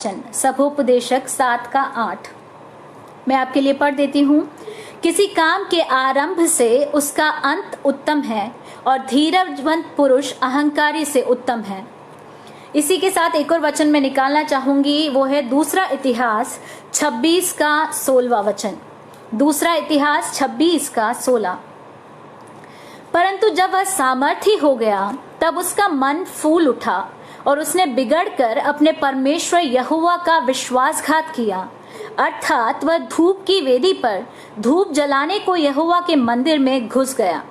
सभोपदेशक 7 का 8 मैं आपके लिए पढ़ देती हूँ। किसी काम के आरंभ से उसका अंत उत्तम है और धीरजवंत पुरुष अहंकारी से उत्तम है। इसी के साथ एक और वचन मैं निकालना चाहूंगी, वो है दूसरा इतिहास 26 का 16वां वचन। दूसरा इतिहास 26 का 16। परंतु जब वह सामर्थी हो गया तब उसका मन फूल उठा और उसने बिगड़कर अपने परमेश्वर यहोवा का विश्वासघात किया, अर्थात वह धूप की वेदी पर धूप जलाने को यहोवा के मंदिर में घुस गया।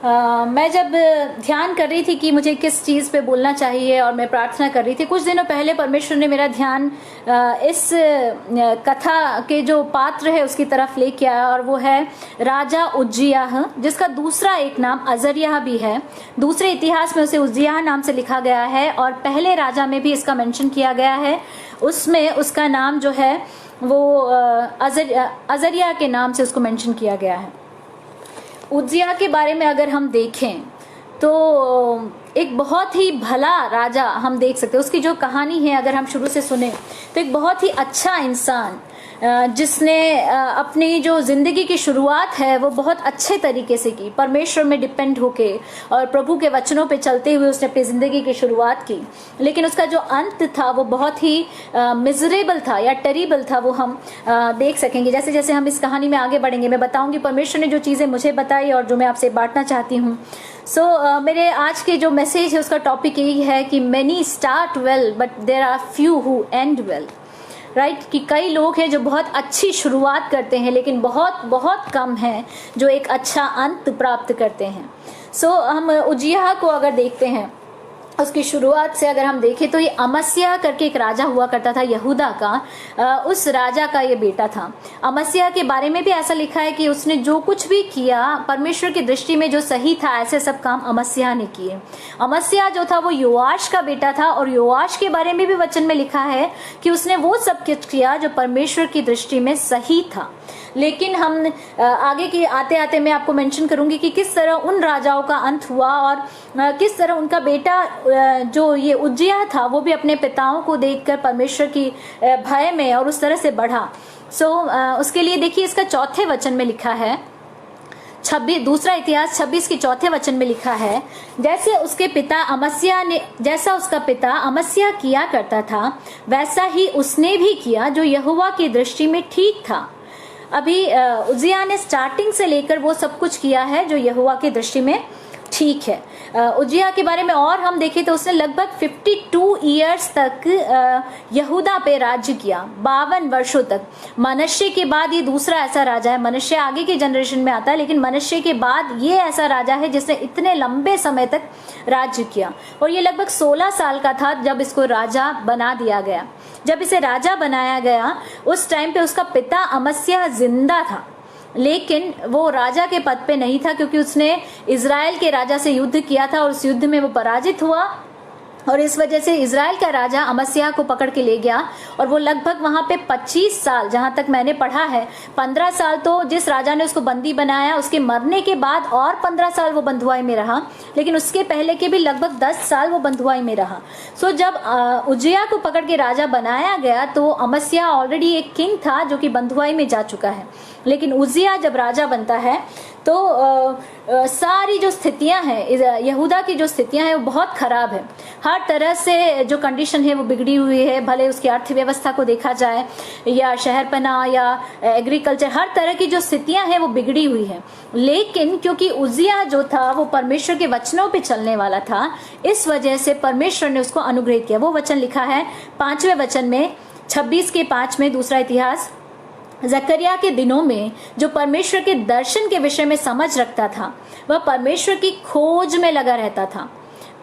मैं जब ध्यान कर रही थी कि मुझे किस चीज़ पे बोलना चाहिए और मैं प्रार्थना कर रही थी, कुछ दिनों पहले परमेश्वर ने मेरा ध्यान इस कथा के जो पात्र है उसकी तरफ लेके आया, और वो है राजा उज्जियाह, जिसका दूसरा एक नाम अजर्याह भी है। दूसरे इतिहास में उसे उज्जियाह नाम से लिखा गया है और पहले राजा में भी इसका मेंशन किया गया है। उसमें उसका नाम जो है वो अजर्याह के नाम से उसको मेंशन किया गया है। उज्जियाह के बारे में अगर हम देखें तो एक बहुत ही भला राजा हम देख सकते हैं। उसकी जो कहानी है अगर हम शुरू से सुने तो एक बहुत ही अच्छा इंसान जिसने अपनी जो जिंदगी की शुरुआत है वो बहुत अच्छे तरीके से की, परमेश्वर में डिपेंड होके और प्रभु के वचनों पे चलते हुए उसने अपनी जिंदगी की शुरुआत की। लेकिन उसका जो अंत था वो बहुत ही मिजरेबल था या टेरिबल था, वो हम देख सकेंगे। जैसे जैसे हम इस कहानी में आगे बढ़ेंगे मैं बताऊंगी परमेश्वर ने जो चीज़ें मुझे बताई और जो मैं आपसे बांटना चाहती हूँ। मेरे आज के जो मैसेज है उसका टॉपिक यही है कि many start well but there are few who end well. Right, कि कई लोग हैं जो बहुत अच्छी शुरुआत करते हैं लेकिन बहुत बहुत कम हैं जो एक अच्छा अंत प्राप्त करते हैं। हम उज्जियाह को अगर देखते हैं, उसकी शुरुआत से अगर हम देखें तो ये अमस्याह करके एक राजा हुआ करता था यहूदा का। उस राजा का ये बेटा था। अमस्याह के बारे में भी ऐसा लिखा है कि उसने जो कुछ भी किया परमेश्वर की दृष्टि में जो सही था ऐसे सब काम अमस्याह ने किए। अमस्याह जो था वो योआश का बेटा था और योआश के बारे में भी वचन में लिखा है कि उसने वो सब कुछ किया जो परमेश्वर की दृष्टि में सही था। लेकिन हम आगे की आते आते मैं आपको मेंशन करूंगी कि किस तरह उन राजाओं का अंत हुआ और किस तरह उनका बेटा जो ये उज्जियाह था वो भी अपने पिताओं को देखकर परमेश्वर की भय में और उस तरह से बढ़ा। उसके लिए देखिए इसका चौथे वचन में लिखा है, 26 दूसरा इतिहास 26 के चौथे वचन में लिखा है, जैसा उसका पिता अमस्याह किया करता था वैसा ही उसने भी किया जो यहोवा की दृष्टि में ठीक था। अभी उज्जियाह ने स्टार्टिंग से लेकर वो सब कुछ किया है जो यहोवा की दृष्टि में ठीक है। उज्जियाह के बारे में और हम देखें तो उसने लगभग 52 ईयर्स तक यहूदा पे राज्य किया, 52 वर्षों तक। मनुष्य के बाद ये दूसरा ऐसा राजा है, मनुष्य आगे के जनरेशन में आता है लेकिन मनुष्य के बाद ये ऐसा राजा है जिसने इतने लंबे समय तक राज्य किया। और ये लगभग 16 साल का था जब इसको राजा बना दिया गया। जब इसे राजा बनाया गया उस टाइम पे उसका पिता अमस्याह जिंदा था लेकिन वो राजा के पद पे नहीं था, क्योंकि उसने इज़राइल के राजा से युद्ध किया था और उस युद्ध में वो पराजित हुआ और इस वजह से इज़राइल का राजा अमस्याह को पकड़ के ले गया और वो लगभग वहां पे 25 साल, जहां तक मैंने पढ़ा है 15 साल तो जिस राजा ने उसको बंदी बनाया उसके मरने के बाद और 15 साल वो बंधुआई में रहा, लेकिन उसके पहले के भी लगभग 10 साल वो बंधुआई में रहा। जब उज्जियाह को पकड़ के राजा बनाया गया तो अमस्याह ऑलरेडी एक किंग था जो कि बंधुआई में जा चुका है। लेकिन उज्जियाह जब राजा बनता है तो सारी जो स्थितियां हैं यहूदा की जो स्थितियां हैं वो बहुत खराब है। हर तरह से जो कंडीशन है वो बिगड़ी हुई है, भले उसकी अर्थव्यवस्था को देखा जाए या शहरपना या एग्रीकल्चर, हर तरह की जो स्थितियां हैं वो बिगड़ी हुई है। लेकिन क्योंकि उज्जियाह जो था वो परमेश्वर के वचनों पे चलने वाला था, इस वजह से परमेश्वर ने उसको अनुग्रहित किया। वो वचन लिखा है 5वें वचन में 26 के 5 में, दूसरा इतिहास। जकरिया के दिनों में जो परमेश्वर के दर्शन के विषय में समझ रखता था वह परमेश्वर की खोज में लगा रहता था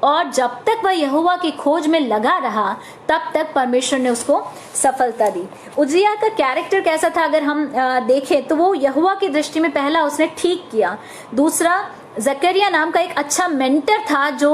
और जब तक वह यहोवा की खोज में लगा रहा तब तक परमेश्वर ने उसको सफलता दी। उज्जियाह का कैरेक्टर कैसा था अगर हम देखें तो वो यहोवा की दृष्टि में पहला उसने ठीक किया, दूसरा जकरिया नाम का एक अच्छा मेंटर था जो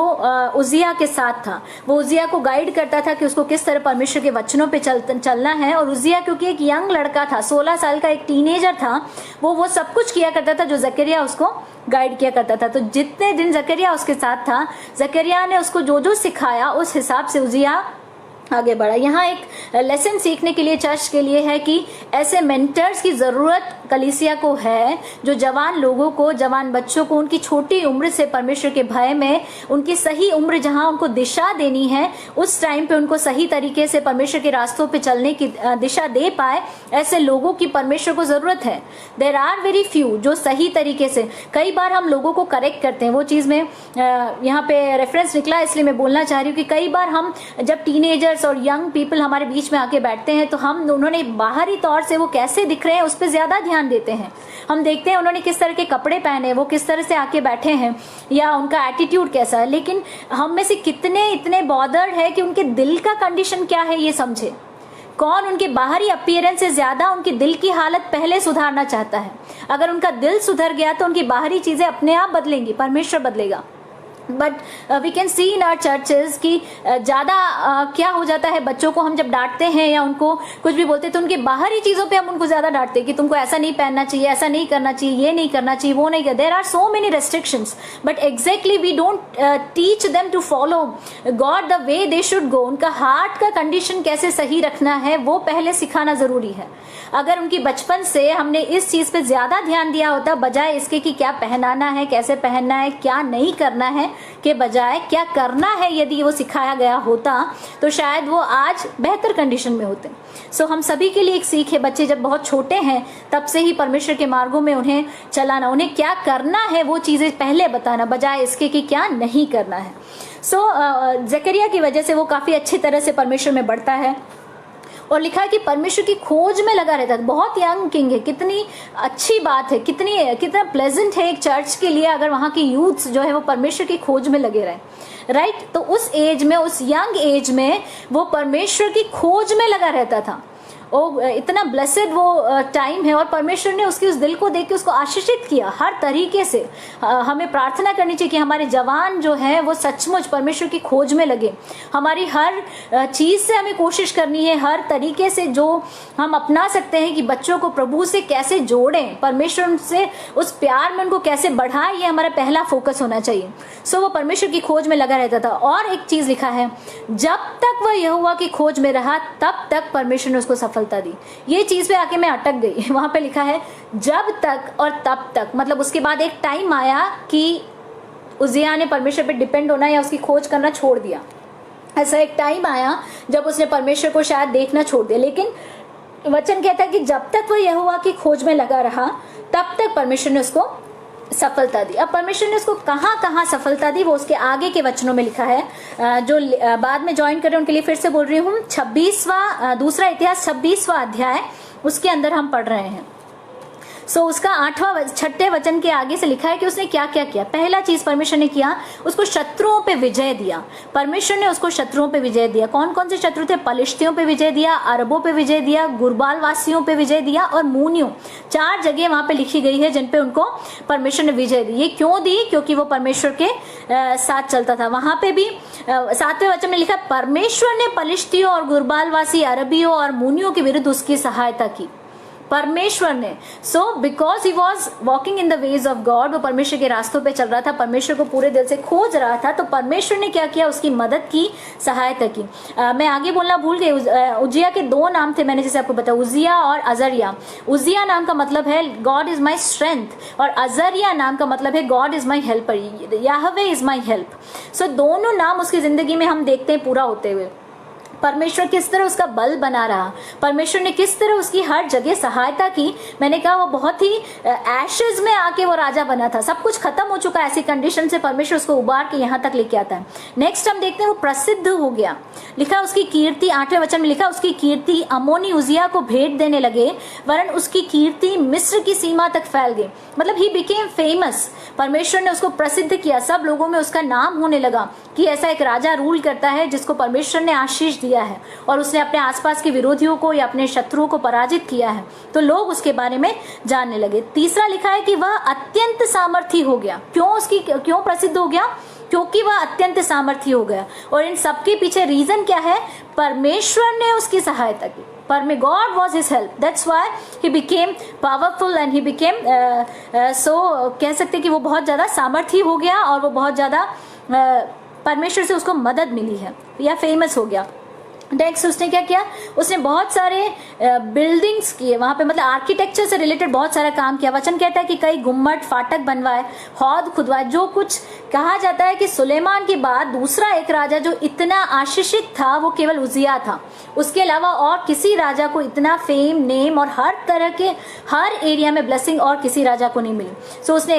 उज्जियाह के साथ था। वो उज्जियाह को गाइड करता था कि उसको किस तरह परमेश्वर के वचनों पे चलना है। और उज्जियाह क्योंकि एक यंग लड़का था, 16 साल का एक टीनेजर था, वो सब कुछ किया करता था जो जकरिया उसको गाइड किया करता था। तो जितने दिन जकरिया उसके साथ था, जकरिया ने उसको जो जो सिखाया उस हिसाब से उज्जियाह आगे बढ़ा। यहाँ एक लेसन सीखने के लिए चर्च के लिए है कि ऐसे मेंटर्स की जरूरत कलीसिया को है, जो जवान लोगों को, जवान बच्चों को उनकी छोटी उम्र से परमेश्वर के भय में, उनकी सही उम्र जहाँ उनको दिशा देनी है उस टाइम पे उनको सही तरीके से परमेश्वर के रास्तों पे चलने की दिशा दे पाए, ऐसे लोगों की परमेश्वर को जरूरत है। देर आर वेरी फ्यू जो सही तरीके से, कई बार हम लोगों को करेक्ट करते हैं, वो चीज में यहाँ पे रेफरेंस निकला इसलिए मैं बोलना चाह रही हूँ कि कई बार हम जब टीनेजर और यंग पीपल हमारे बीच में आके बैठते हैं तो हम उन्होंने बाहरी तौर से वो कैसे दिख रहे हैं उस पर ज्यादा ध्यान देते हैं। हम देखते हैं उन्होंने किस तरह के कपड़े पहने, वो किस तरह से आके बैठे हैं, या उनका एटीट्यूड कैसा है, लेकिन हम में से कितने इतने बॉदर्ड है कि उनके दिल का कंडीशन क्या है ये समझे। कौन उनके बाहरी अपीयरेंस से ज्यादा उनके दिल की हालत पहले सुधारना चाहता है। अगर उनका दिल सुधर गया तो उनकी बाहरी चीजें अपने आप बदलेंगी, परमेश्वर बदलेगा। But we can see in our churches कि ज्यादा क्या हो जाता है, बच्चों को हम जब डांटते हैं या उनको कुछ भी बोलते हैं तो उनकी बाहरी चीजों पे हम उनको ज्यादा डांटते हैं कि तुमको ऐसा नहीं पहनना चाहिए, ऐसा नहीं करना चाहिए, ये नहीं करना चाहिए, वो नहीं करना। There are so many restrictions but exactly we don't teach them to follow God the way they should go. उनका हार्ट का कंडीशन कैसे सही रखना है वो पहले सिखाना जरूरी है। अगर उनकी बचपन से हमने इस चीज पे ज्यादा ध्यान दिया होता बजाय इसके कि क्या पहनाना है, कैसे पहनना है, क्या नहीं करना है, के बजाय क्या करना है, यदि वो सिखाया गया होता तो शायद वो आज बेहतर कंडीशन में होते। सो हम सभी के लिए एक सीख है, बच्चे जब बहुत छोटे हैं तब से ही परमेश्वर के मार्गों में उन्हें चलाना, उन्हें क्या करना है वो चीजें पहले बताना बजाय इसके कि क्या नहीं करना है। सो जकरिया की वजह से वो काफी अच्छी तरह से परमेश्वर में बढ़ता है और लिखा है कि परमेश्वर की खोज में लगा रहता है। बहुत यंग किंग है, कितनी अच्छी बात है, कितना प्लेजेंट है एक चर्च के लिए अगर वहां की यूथ जो है वो परमेश्वर की खोज में लगे रहे, राइट। तो उस एज में, उस यंग एज में वो परमेश्वर की खोज में लगा रहता था। ओ इतना ब्लेसेड वो टाइम है और परमेश्वर ने उसकी उस दिल को देख के उसको आशीषित किया हर तरीके से। हमें प्रार्थना करनी चाहिए कि हमारे जवान जो है वो सचमुच परमेश्वर की खोज में लगे। हमारी हर चीज से हमें कोशिश करनी है, हर तरीके से जो हम अपना सकते हैं कि बच्चों को प्रभु से कैसे जोड़ें, परमेश्वर से उस प्यार में उनको कैसे बढ़ाएं, ये हमारा पहला फोकस होना चाहिए। सो वो परमेश्वर की खोज में लगा रहता था। और एक चीज लिखा है, जब तक वह यहोवा की खोज में रहा तब तक परमेश्वर ने उसको सफलता दी। ये चीज पे आके मैं अटक गई। वहां पे लिखा है जब तक और तब तक, मतलब उसके बाद एक टाइम आया कि उजिया ने परमेश्वर पे डिपेंड होना या उसकी खोज करना छोड़ दिया। ऐसा एक टाइम आया जब उसने परमेश्वर को शायद देखना छोड़ दिया, लेकिन वचन कहता है कि जब तक वह यहोवा की खोज में लगा रहा तब तक परमेश्वर ने उसको सफलता दी। अब परमेश्वर ने उसको कहाँ कहाँ सफलता दी वो उसके आगे के वचनों में लिखा है। जो बाद में ज्वाइन करें उनके लिए फिर से बोल रही हूँ, 26वां दूसरा इतिहास 26वां अध्याय उसके अंदर हम पढ़ रहे हैं। सो उसका 6वें वचन के आगे से लिखा है कि उसने क्या क्या किया। पहला चीज परमेश्वर ने किया, उसको शत्रुओं पे विजय दिया। परमेश्वर ने उसको शत्रुओं पे विजय दिया। कौन कौन से शत्रु थे? पलिश्तियों पे विजय दिया, अरबों पे विजय दिया, गुरबाल वासियों पे विजय दिया और मूनियों। 4 जगह वहां पे लिखी गई है जिन पे उनको परमेश्वर ने विजय दी। ये क्यों दी? क्योंकि वो परमेश्वर के साथ चलता था। वहां पे भी 7वें वचन में लिखा, परमेश्वर ने पलिश्तियों और गुरबालवासी अरबियों और मूनियों के विरुद्ध उसकी सहायता की। परमेश्वर ने, so because he was walking in the ways of God, वो परमेश्वर के रास्तों पे चल रहा था, परमेश्वर को पूरे दिल से खोज रहा था, तो परमेश्वर ने क्या किया? उसकी मदद की, सहायता की। मैं आगे बोलना भूल गई। उजिया के 2 नाम थे, मैंने जैसे आपको बताया, उजिया और अजरिया। उजिया नाम का मतलब है गॉड इज माई स्ट्रेंथ और अजरिया नाम का मतलब है God is my helper, Yahweh is my help. So दोनों नाम उसकी जिंदगी में हम देखते हैं पूरा होते हुए। परमेश्वर किस तरह उसका बल बना रहा, परमेश्वर ने किस तरह उसकी हर जगह सहायता की। मैंने कहा वो बहुत ही एशेज में आके वो राजा बना था, सब कुछ खत्म हो चुका, ऐसी कंडीशन से परमेश्वर उसको उबार के यहाँ तक लेके आता है। नेक्स्ट हम देखते हैं वो प्रसिद्ध हो गया। लिखा उसकी कीर्ति, 8वें वचन में लिखा, उसकी कीर्ति अमोनी उजिया को भेंट देने लगे, वरन उसकी कीर्ति मिस्र की सीमा तक फैल गई। मतलब ही बिकेम फेमस। परमेश्वर ने उसको प्रसिद्ध किया, सब लोगों में उसका नाम होने लगा कि ऐसा एक राजा रूल करता है जिसको परमेश्वर ने आशीष दिया है और उसने अपने आसपास के विरोधियों को या अपने शत्रुओं को पराजित किया है, तो लोग उसके बारे में जानने लगे। तीसरा लिखा है कि वह अत्यंत सामर्थी हो गया। क्यों प्रसिद्ध हो गया? क्योंकि वह अत्यंत सामर्थी हो गया। और इन सबके पीछे रीजन क्या है? परमेश्वर ने उसकी सहायता की। God was his help. That's why he became powerful and he became कह सकते कि वो बहुत ज्यादा सामर्थी हो गया और वो बहुत ज्यादा परमेश्वर से उसको मदद मिली है या फेमस हो गया। नेक्स्ट उसने क्या किया, उसने बहुत सारे बिल्डिंग्स किए वहां पे, मतलब आर्किटेक्चर से रिलेटेड बहुत सारा काम किया। वचन कहता है कि कई गुम्मट फाटक बनवाए, हौद खुदवाए। जो कुछ कहा जाता है कि सुलेमान के बाद दूसरा एक राजा जो इतना आशीषित था वो केवल उजिया था। उसके अलावा और किसी राजा को इतना फेम, नेम और हर तरह के हर एरिया में ब्लेसिंग और किसी राजा को नहीं मिली। सो उसने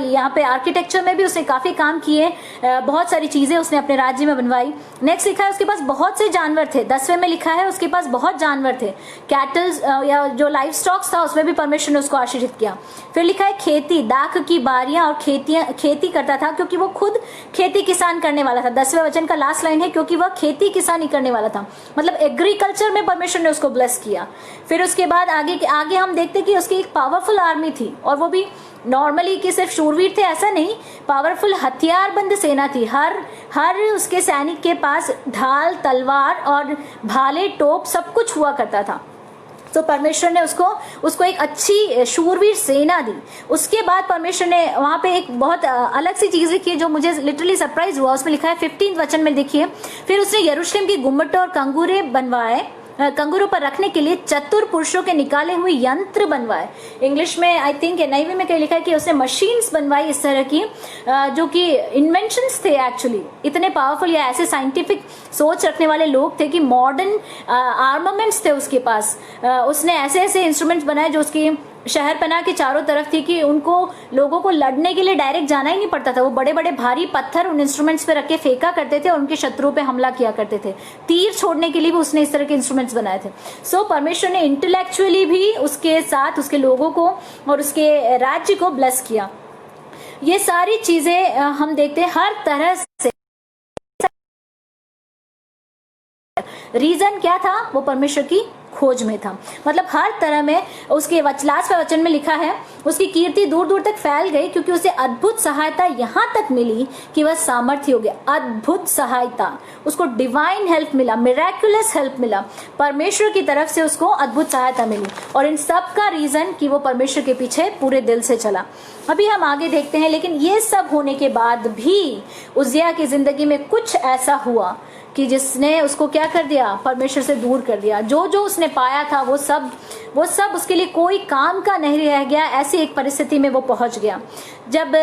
यहाँ पे आर्किटेक्चर में भी उसने काफी काम किए, बहुत सारी चीजें उसने अपने राज्य में बनवाई। नेक्स्ट लिखा है उसके पास बहुत से जानवर थे। 10वें में लिखा है उसके पास बहुत जानवर थे, कैटल्स या जो लाइफ स्टॉक्स था उसमें भी परमेश्वर ने उसको आशीषित किया। फिर लिखा है खेती, दाख की बारियां और खेती करता था, क्योंकि वो खुद खेती किसान करने वाला था। 10वें वचन का लास्ट लाइन है क्योंकि वह खेती किसानी करने वाला था, मतलब एग्रीकल्चर में परमेश्वर ने उसको ब्लेस किया। फिर उसके बाद आगे हम देखते कि उसकी एक पावरफुल आर्मी थी, और वो भी नॉर्मली कि सिर्फ शूरवीर थे ऐसा नहीं, पावरफुल हथियारबंद सेना थी। हर उसके सैनिक के पास ढाल, तलवार और भाले, टोप सब कुछ हुआ करता था। तो परमेश्वर ने उसको एक अच्छी शूरवीर सेना दी। उसके बाद परमेश्वर ने वहां पे एक बहुत अलग सी चीज लिखी है जो मुझे लिटरली सरप्राइज हुआ। उसमें लिखा है 15वें वचन में, देखिए, फिर उसने यरूशलेम की गुम्मटों और कंगूरे बनवाए, कंगूरों पर रखने के लिए चतुर पुरुषों के निकाले हुए यंत्र बनवाए। इंग्लिश में आई थिंक NIV में कहीं लिखा है कि उसने मशीन्स बनवाई इस तरह की, जो कि इन्वेंशंस थे एक्चुअली, इतने पावरफुल या ऐसे साइंटिफिक सोच रखने वाले लोग थे कि मॉडर्न आर्मामेंट्स थे उसके पास। उसने ऐसे ऐसे इंस्ट्रूमेंट्स बनाए जो उसकी शहर पनाह के चारों तरफ थी कि उनको लोगों को लड़ने के लिए डायरेक्ट जाना ही नहीं पड़ता था। वो बड़े बड़े भारी पत्थर उन इंस्ट्रूमेंट्स पे रख के फेंका करते थे और उनके शत्रुओं पे हमला किया करते थे। तीर छोड़ने के लिए भी उसने इस तरह के इंस्ट्रूमेंट्स बनाए थे। सो परमेश्वर ने इंटेलेक्चुअली भी उसके साथ उसके लोगों को और उसके राज्य को ब्लेस किया। ये सारी चीजें हम देखते हैं हर तरह से। रीजन क्या था? वो परमेश्वर की खोज में था। मतलब हर तरह में उसके लास्ट वचन में लिखा है उसकी कीर्ति दूर दूर तक फैल गई, क्योंकि उसे अद्भुत सहायता यहां तक मिली कि वह सामर्थ्य हो गया। अद्भुत सहायता, उसको डिवाइन हेल्प मिला, मिराकुलस हेल्प मिला, परमेश्वर की तरफ से उसको अद्भुत सहायता मिली। और इन सब का रीजन कि वो परमेश्वर के पीछे पूरे दिल से चला। अभी हम आगे देखते हैं, लेकिन ये सब होने के बाद भी उजिया की जिंदगी में कुछ ऐसा हुआ कि जिसने उसको क्या कर दिया? परमेश्वर से दूर कर दिया। जो जो उसने पाया था वो सब उसके लिए कोई काम का नहीं रह गया। ऐसी एक परिस्थिति में वो पहुंच गया। जब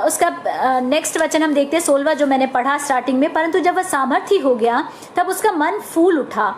उसका नेक्स्ट वचन हम देखते हैं 16वां, जो मैंने पढ़ा स्टार्टिंग में, परंतु जब वह सामर्थी हो गया तब उसका मन फूल उठा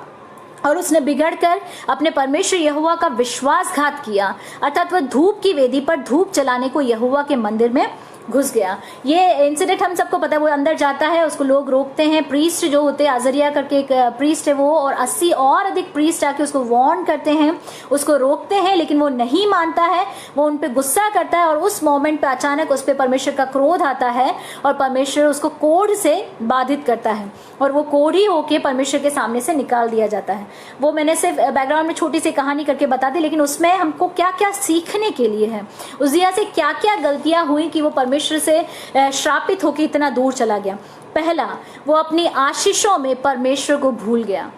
और उसने बिगड़कर अपने परमेश्वर यहोवा का विश्वासघात किया, अर्थात वह धूप की वेदी पर धूप जलाने को यहोवा के मंदिर में घुस गया। ये इंसिडेंट हम सबको पता है। वो अंदर जाता है, उसको लोग रोकते हैं। प्रीस्ट जो होते हैं, अजरिया करके एक प्रीस्ट है वो, और 80 और अधिक प्रीस्ट आके उसको वार्न करते हैं, उसको रोकते हैं, लेकिन वो नहीं मानता है। वो उन पे गुस्सा करता है और उस मोमेंट पे अचानक उस पे परमेश्वर का क्रोध आता है और परमेश्वर उसको कोढ़ से बाधित करता है और वो कोढ़ी होके परमेश्वर के सामने से निकाल दिया जाता है। वो मैंने सिर्फ बैकग्राउंड में छोटी सी कहानी करके बता दी, लेकिन उसमें हमको क्या क्या सीखने के लिए है, उजिया से क्या क्या गलतियां हुई कि वो परमेश्वर से श्रापित होकर इतना दूर चला गया। पहला, वो अपनी आशीषों में परमेश्वर को भूल गया।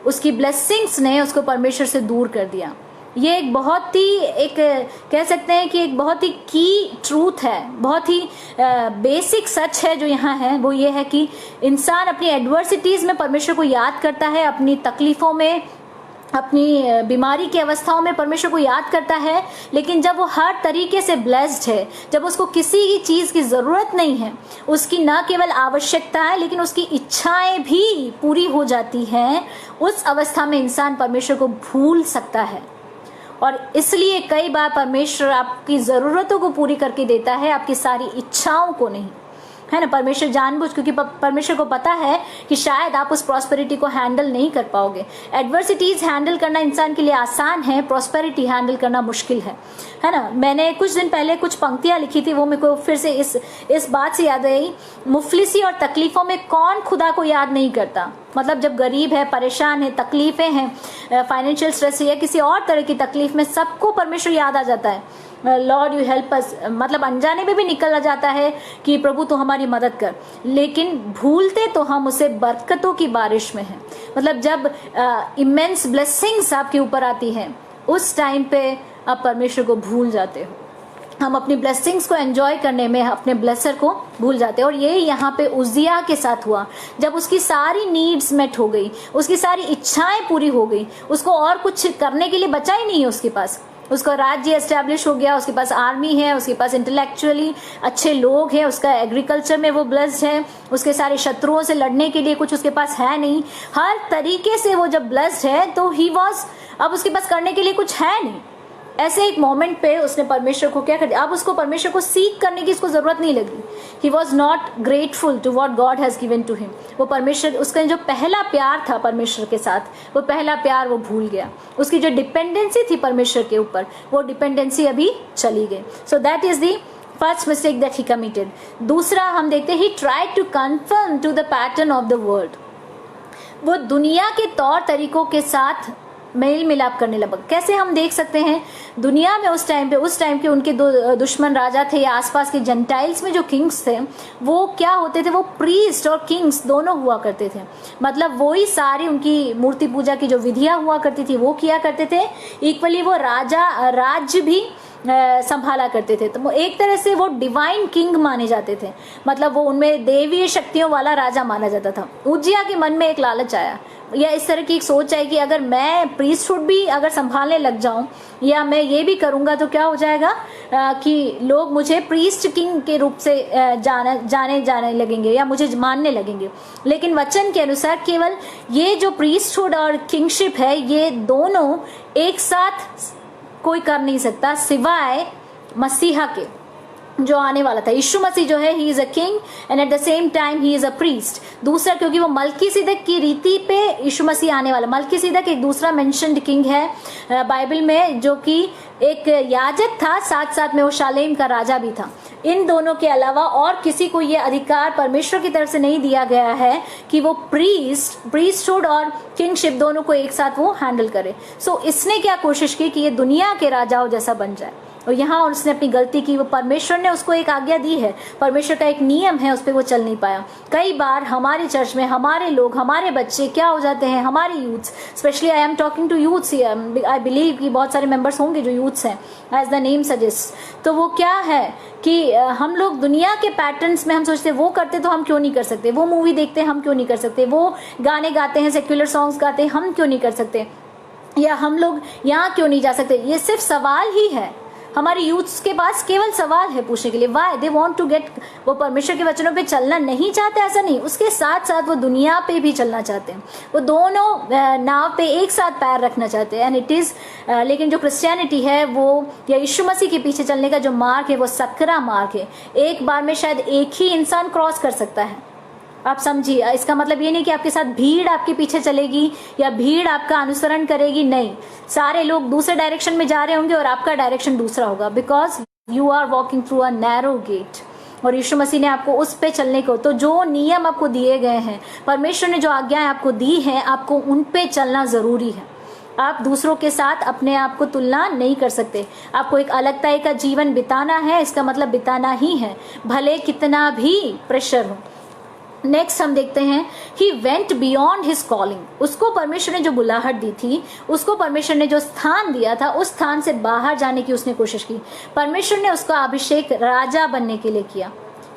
उसकी ब्लेसिंग्स ने उसको परमेश्वर से दूर कर दिया। ये एक बहुत ही कह सकते हैं कि एक बहुत ही की ट्रूथ है, बहुत ही बेसिक सच है जो यहाँ है। वो ये है कि इंसान अपनी एडवर्सिटीज में परमेश्वर को याद करता है, अपनी तकलीफों में, अपनी बीमारी की अवस्थाओं में परमेश्वर को याद करता है, लेकिन जब वो हर तरीके से ब्लेस्ड है, जब उसको किसी चीज की जरूरत नहीं है, उसकी न केवल आवश्यकता है लेकिन उसकी इच्छाएं भी पूरी हो जाती हैं, उस अवस्था में इंसान परमेश्वर को भूल सकता है। और इसलिए कई बार परमेश्वर आपकी जरूरतों को पूरी करके देता है, आपकी सारी इच्छाओं को नहीं, है ना। परमेश्वर जानबूझ, क्योंकि परमेश्वर को पता है कि शायद आप उस प्रॉस्पेरिटी को हैंडल नहीं कर पाओगे। एडवर्सिटीज हैंडल करना इंसान के लिए आसान है, प्रॉस्पेरिटी हैंडल करना मुश्किल है ना। मैंने कुछ दिन पहले कुछ पंक्तियां लिखी थी, वो मेरे को फिर से इस बात से याद आई, मुफलिसी और तकलीफों में कौन खुदा को याद नहीं करता। मतलब जब गरीब है, परेशान है, तकलीफें हैं, फाइनेंशियल स्ट्रेस या किसी और तरह की तकलीफ में, सबको परमेश्वर याद आ जाता है। लॉर्ड यू हेल्प अस, मतलब अनजाने में भी निकल जाता है कि प्रभु तो हमारी मदद कर, लेकिन भूलते तो हम उसे बरकतों की बारिश में हैं। मतलब जब इमेंस ब्लेसिंग्स आपके ऊपर आती हैं, उस टाइम पे आप परमेश्वर को भूल जाते हो। हम अपनी ब्लेसिंग्स को एंजॉय करने में अपने ब्लेसर को भूल जाते हैं। और ये यहाँ पे उज्जिया के साथ हुआ, जब उसकी सारी नीड्स मेट हो गई, उसकी सारी इच्छाएं पूरी हो गई, उसको और कुछ करने के लिए बचा ही नहीं है उसके पास। उसका राज्य एस्टेब्लिश हो गया, उसके पास आर्मी है, उसके पास इंटेलेक्चुअली अच्छे लोग हैं, उसका एग्रीकल्चर में वो ब्लेस्ड है, उसके सारे शत्रुओं से लड़ने के लिए कुछ उसके पास है नहीं, हर तरीके से वो जब ब्लेस्ड है तो ही वॉज, अब उसके पास करने के लिए कुछ है नहीं। ऐसे एक मोमेंट पे उसने परमेश्वर को क्या कर दिया, अब उसको परमेश्वर को सीख करने की इसको जरूरत नहीं लगी। He was not grateful to what God has given to him. वो परमेश्वर, उसका जो पहला प्यार था परमेश्वर के साथ, वो पहला प्यार वो भूल गया। उसकी जो डिपेंडेंसी थी परमेश्वर के ऊपर, वो डिपेंडेंसी अभी चली गई। So that is the first mistake that he committed. दूसरा हम देखते हैं, he tried to confirm to the pattern of the world. वो दुनिया के तौर तरीकों के साथ मेल मिलाप करने लगा। कैसे हम देख सकते हैं, दुनिया में उस टाइम के उनके दो दुश्मन राजा थे, या आसपास के जेंटाइल्स में जो किंग्स थे, वो क्या होते थे, वो प्रीस्ट और किंग्स दोनों हुआ करते थे। मतलब वही सारी उनकी मूर्ति पूजा की जो विधियां हुआ करती थी वो किया करते थे। इक्वली वो राज्य भी संभाला करते थे। तो एक तरह से वो डिवाइन किंग माने जाते थे, मतलब वो उनमें देवीय शक्तियों वाला राजा माना जाता था। उज्जिया के मन में एक लालच आया, या इस तरह की एक सोच है कि अगर मैं प्रीस्टहुड भी अगर संभालने लग जाऊं, या मैं ये भी करूंगा तो क्या हो जाएगा कि लोग मुझे प्रीस्ट किंग के रूप से जाने लगेंगे या मुझे मानने लगेंगे। लेकिन वचन के अनुसार केवल ये जो प्रीस्टहुड और किंगशिप है, ये दोनों एक साथ कोई कर नहीं सकता सिवाय मसीहा के, जो आने वाला था। यीशु मसीह जो है, he is a king and at the same time he is a priest. दूसरा, क्योंकि वो मलकीसिदक की रीति पे यीशु मसीह आने वाला। मलकीसिदक एक दूसरा मेंशन्ड किंग है बाइबल में, जो कि एक याजक था, साथ साथ में वो शालेम का राजा भी था। इन दोनों के अलावा और किसी को ये अधिकार परमेश्वर की तरफ से नहीं दिया गया है कि वो प्रीस्टहुड और किंगशिप दोनों को एक साथ वो हैंडल करे। सो इसने क्या कोशिश की कि ये दुनिया के राजाओं जैसा बन जाए, और यहाँ उसने अपनी गलती की। वो परमेश्वर ने उसको एक आज्ञा दी है, परमेश्वर का एक नियम है, उस पर वो चल नहीं पाया। कई बार हमारे चर्च में हमारे लोग, हमारे बच्चे क्या हो जाते हैं, हमारे youths, specially I am talking to youths, I believe कि बहुत सारे मेंबर्स होंगे जो यूथ्स हैं, एज द नेम सजेस्ट। तो वो क्या है कि हम लोग दुनिया के पैटर्न्स में हम सोचते हैं वो करते तो हम क्यों नहीं कर सकते, वो मूवी देखते हैं हम क्यों नहीं कर सकते, वो गाने गाते हैं, सेक्युलर सॉन्ग्स गाते हैं, हम क्यों नहीं कर सकते, या हम लोग यहाँ क्यों नहीं जा सकते। ये सिर्फ सवाल ही है, हमारे यूथ्स के पास केवल सवाल है पूछने के लिए। Why they want to get, वो परमेश्वर के वचनों पे चलना नहीं चाहते, ऐसा नहीं, उसके साथ साथ वो दुनिया पे भी चलना चाहते हैं। वो दोनों नाव पे एक साथ पैर रखना चाहते हैं। एंड इट इज, लेकिन जो क्रिश्चियनिटी है वो, या यीशु मसीह के पीछे चलने का जो मार्ग है, वो सकरा मार्ग है। एक बार में शायद एक ही इंसान क्रॉस कर सकता है। आप समझिए, इसका मतलब ये नहीं कि आपके साथ भीड़ आपके पीछे चलेगी या भीड़ आपका अनुसरण करेगी, नहीं। सारे लोग दूसरे डायरेक्शन में जा रहे होंगे और आपका डायरेक्शन दूसरा होगा, because you are walking through a narrow gate. और यीशु मसीह ने आपको उस पे चलने को, तो जो नियम आपको दिए गए हैं, परमेश्वर ने जो आज्ञाएं आपको दी हैं, आपको उन पे चलना जरूरी है। आप दूसरों के साथ अपने आप को तुलना नहीं कर सकते। आपको एक अलगताई का जीवन बिताना है, इसका मतलब बिताना ही है, भले कितना भी प्रेशर हो। नेक्स्ट हम देखते हैं, he went beyond his calling. उसको परमेश्वर ने जो बुलाहट दी थी, उसको परमेश्वर ने जो स्थान दिया था, उस स्थान से बाहर जाने की उसने कोशिश की। परमेश्वर ने उसका अभिषेक राजा बनने के लिए किया।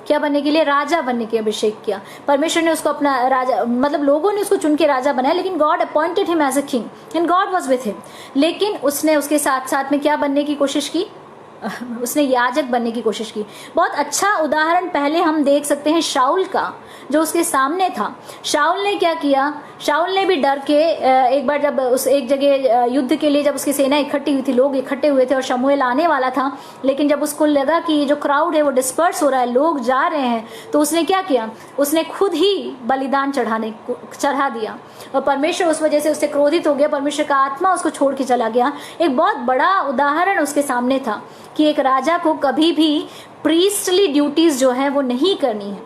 क्या बनने के लिए? राजा बनने के अभिषेक किया। परमेश्वर ने उसको अपना राजा, मतलब लोगों ने उसको चुन के राजा बनाया, लेकिन God appointed him as a king and God was with him. लेकिन उसने उसके साथ साथ में क्या बनने की कोशिश की? उसने याजक बनने की कोशिश की। बहुत अच्छा उदाहरण पहले हम देख सकते हैं शाऊल का, जो उसके सामने था। शाऊल ने क्या किया? शाऊल ने भी डर के, एक बार जब उस एक जगह युद्ध के लिए जब उसकी सेना इकट्ठी हुई थी, लोग इकट्ठे हुए थे और शमूएल आने वाला था, लेकिन जब उसको लगा कि ये जो क्राउड है वो डिस्पर्स हो रहा है, लोग जा रहे हैं, तो उसने क्या किया? उसने खुद ही बलिदान चढ़ा दिया, और परमेश्वर उस वजह से उससे क्रोधित हो गया। परमेश्वर का आत्मा उसको छोड़ के चला गया। एक बहुत बड़ा उदाहरण उसके सामने था कि एक राजा को कभी भी प्रीस्टली ड्यूटीज जो है वो नहीं करनी है,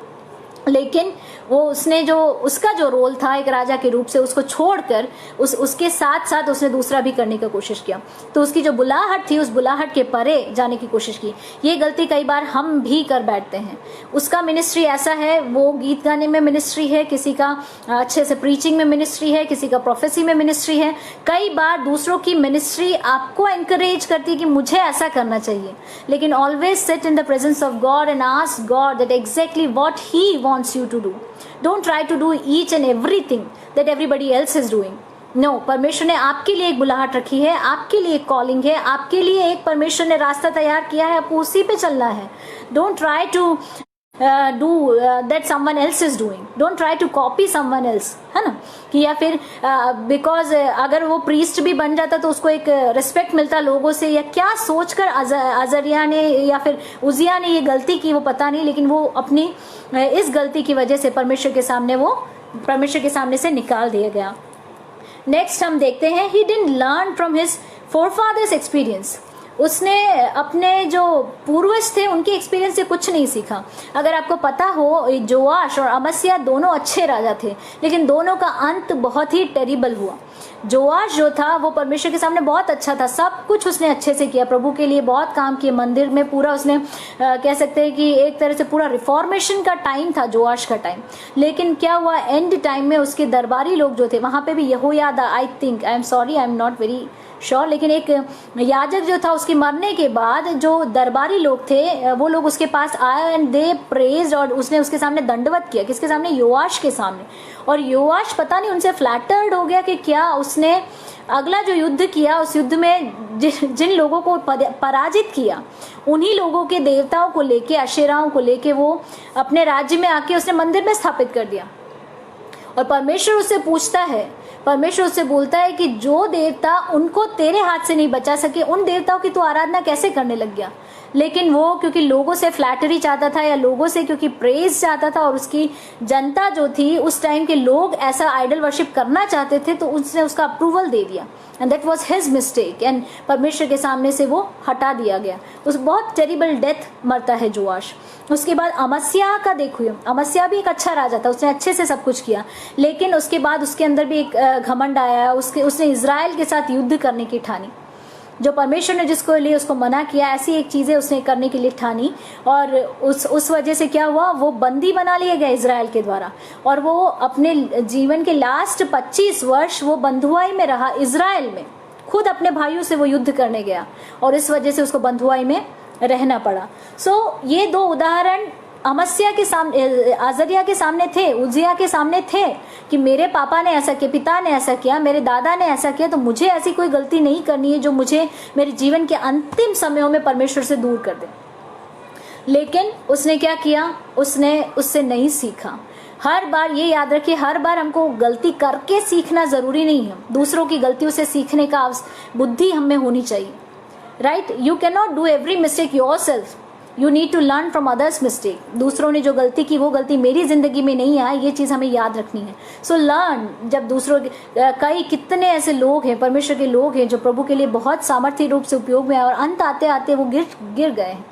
लेकिन वो उसने जो उसका जो रोल था एक राजा के रूप से उसको छोड़कर उसके साथ साथ उसने दूसरा भी करने का कोशिश किया। तो उसकी जो बुलाहट थी उस बुलाहट के परे जाने की कोशिश की। ये गलती कई बार हम भी कर बैठते हैं। उसका मिनिस्ट्री ऐसा है, वो गीत गाने में मिनिस्ट्री है, किसी का अच्छे से प्रीचिंग में मिनिस्ट्री है, किसी का प्रोफेसी में मिनिस्ट्री है। कई बार दूसरों की मिनिस्ट्री आपको एनकरेज करती है कि मुझे ऐसा करना चाहिए, लेकिन always sit in the presence of God and ask God that exactly what he wants you to do. Don't try to do each and everything that everybody else is doing. No, परमेश्वर ने आपके लिए एक बुलाहट रखी है, आपके लिए एक कॉलिंग है, आपके लिए एक परमेश्वर ने रास्ता तैयार किया है, आपको उसी पे चलना है। Don't try to do that someone else is doing. Don't try to copy someone else, है ना। कि या फिर because अगर वो प्रीस्ट भी बन जाता तो उसको एक रिस्पेक्ट मिलता लोगों से, या क्या सोचकर अजरिया ने या फिर उजिया ने ये गलती की वो पता नहीं, लेकिन वो अपनी इस गलती की वजह से परमेश्वर के सामने से निकाल दिया गया। नेक्स्ट हम देखते हैं he didn't learn from his forefathers experience. उसने अपने जो पूर्वज थे उनके एक्सपीरियंस से कुछ नहीं सीखा। अगर आपको पता हो, जोआश और अमस्या दोनों अच्छे राजा थे, लेकिन दोनों का अंत बहुत ही टेरिबल हुआ। जोआश जो था वो परमेश्वर के सामने बहुत अच्छा था, सब कुछ उसने अच्छे से किया, प्रभु के लिए बहुत काम किए, मंदिर में पूरा उसने कह सकते हैं कि एक तरह से पूरा रिफॉर्मेशन का टाइम था जोआश का टाइम। लेकिन क्या हुआ, एंड टाइम में उसके दरबारी लोग जो थे, वहां पे भी यहोयादा, I think, I am sorry, I am not very sure, लेकिन एक याजक जो था उसके मरने के बाद जो दरबारी लोग थे वो लोग उसके पास आए एंड दे प्रेज्ड, और उसने उसके सामने दंडवत किया। किसके सामने? योआश के सामने। और योआश पता नहीं उनसे फ्लैटर्ड हो गया कि क्या उसने अगला जो युद्ध किया उस युद्ध में जिन लोगों को पराजित किया उन्हीं लोगों के देवताओं को लेके, अशेराओं को लेके वो अपने राज्य में आके उसने मंदिर में स्थापित कर दिया। और परमेश्वर उससे पूछता है, परमेश्वर उससे बोलता है कि जो देवता उनको तेरे हाथ से नहीं बचा सके उन देवताओं की तू आराधना कैसे करने लग गया। लेकिन वो क्योंकि लोगों से फ्लैटरी चाहता था या लोगों से क्योंकि प्रेज चाहता था, और उसकी जनता जो थी उस टाइम के लोग ऐसा आइडल वर्शिप करना चाहते थे, तो उसने उसका अप्रूवल दे दिया and that was his mistake and परमेश्वर के सामने से वो हटा दिया गया। उस बहुत टेरिबल डेथ मरता है जोआश। उसके बाद अमस्या का देखिए, अमस्या भी एक अच्छा राजा था, उसने अच्छे से सब कुछ किया, लेकिन उसके बाद उसके अंदर भी एक घमंड आया। उसने इजराइल के साथ युद्ध करने की ठानी, जो परमेश्वर ने जिसको लिए उसको मना किया, ऐसी एक चीजें उसने करने के लिए ठानी, और उस वजह से क्या हुआ, वो बंदी बना लिया गया इजराइल के द्वारा, और वो अपने जीवन के लास्ट 25 वर्ष वो बंधुआई में रहा इजराइल में। खुद अपने भाइयों से वो युद्ध करने गया और इस वजह से उसको बंधुआई में रहना पड़ा। सो ये दो उदाहरण अमस्या के सामने, अजरिया के सामने थे, उजिया के सामने थे कि मेरे पापा ने ऐसा किया, पिता ने ऐसा किया, मेरे दादा ने ऐसा किया, तो मुझे ऐसी कोई गलती नहीं करनी है जो मुझे मेरे जीवन के अंतिम समयों में परमेश्वर से दूर कर दे। लेकिन उसने क्या किया, उसने उससे नहीं सीखा। हर बार ये याद रखिए, हर बार हमको गलती करके सीखना जरूरी नहीं है, दूसरों की गलतियों से सीखने का बुद्धि हमें होनी चाहिए। Right, you can not do every mistake yourself, you need to learn from others mistake. दूसरों ने जो गलती की वो गलती मेरी जिंदगी में नहीं आए, ये चीज हमें याद रखनी है। सो लर्न, जब दूसरों कई कितने ऐसे लोग हैं, परमेश्वर के लोग हैं जो प्रभु के लिए बहुत सामर्थ्य रूप से उपयोग में आए और अंत आते आते वो गिर गए हैं।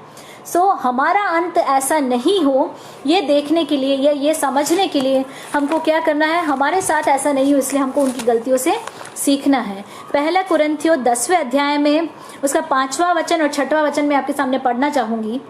सो हमारा अंत ऐसा नहीं हो, ये देखने के लिए या ये समझने के लिए हमको क्या करना है, हमारे साथ ऐसा नहीं हो, इसलिए हमको उनकी गलतियों से सीखना है। पहला कुरिन्थियों 10वें अध्याय में उसका 5वां वचन और 6वां वचन मैं आपके सामने पढ़ना चाहूंगी।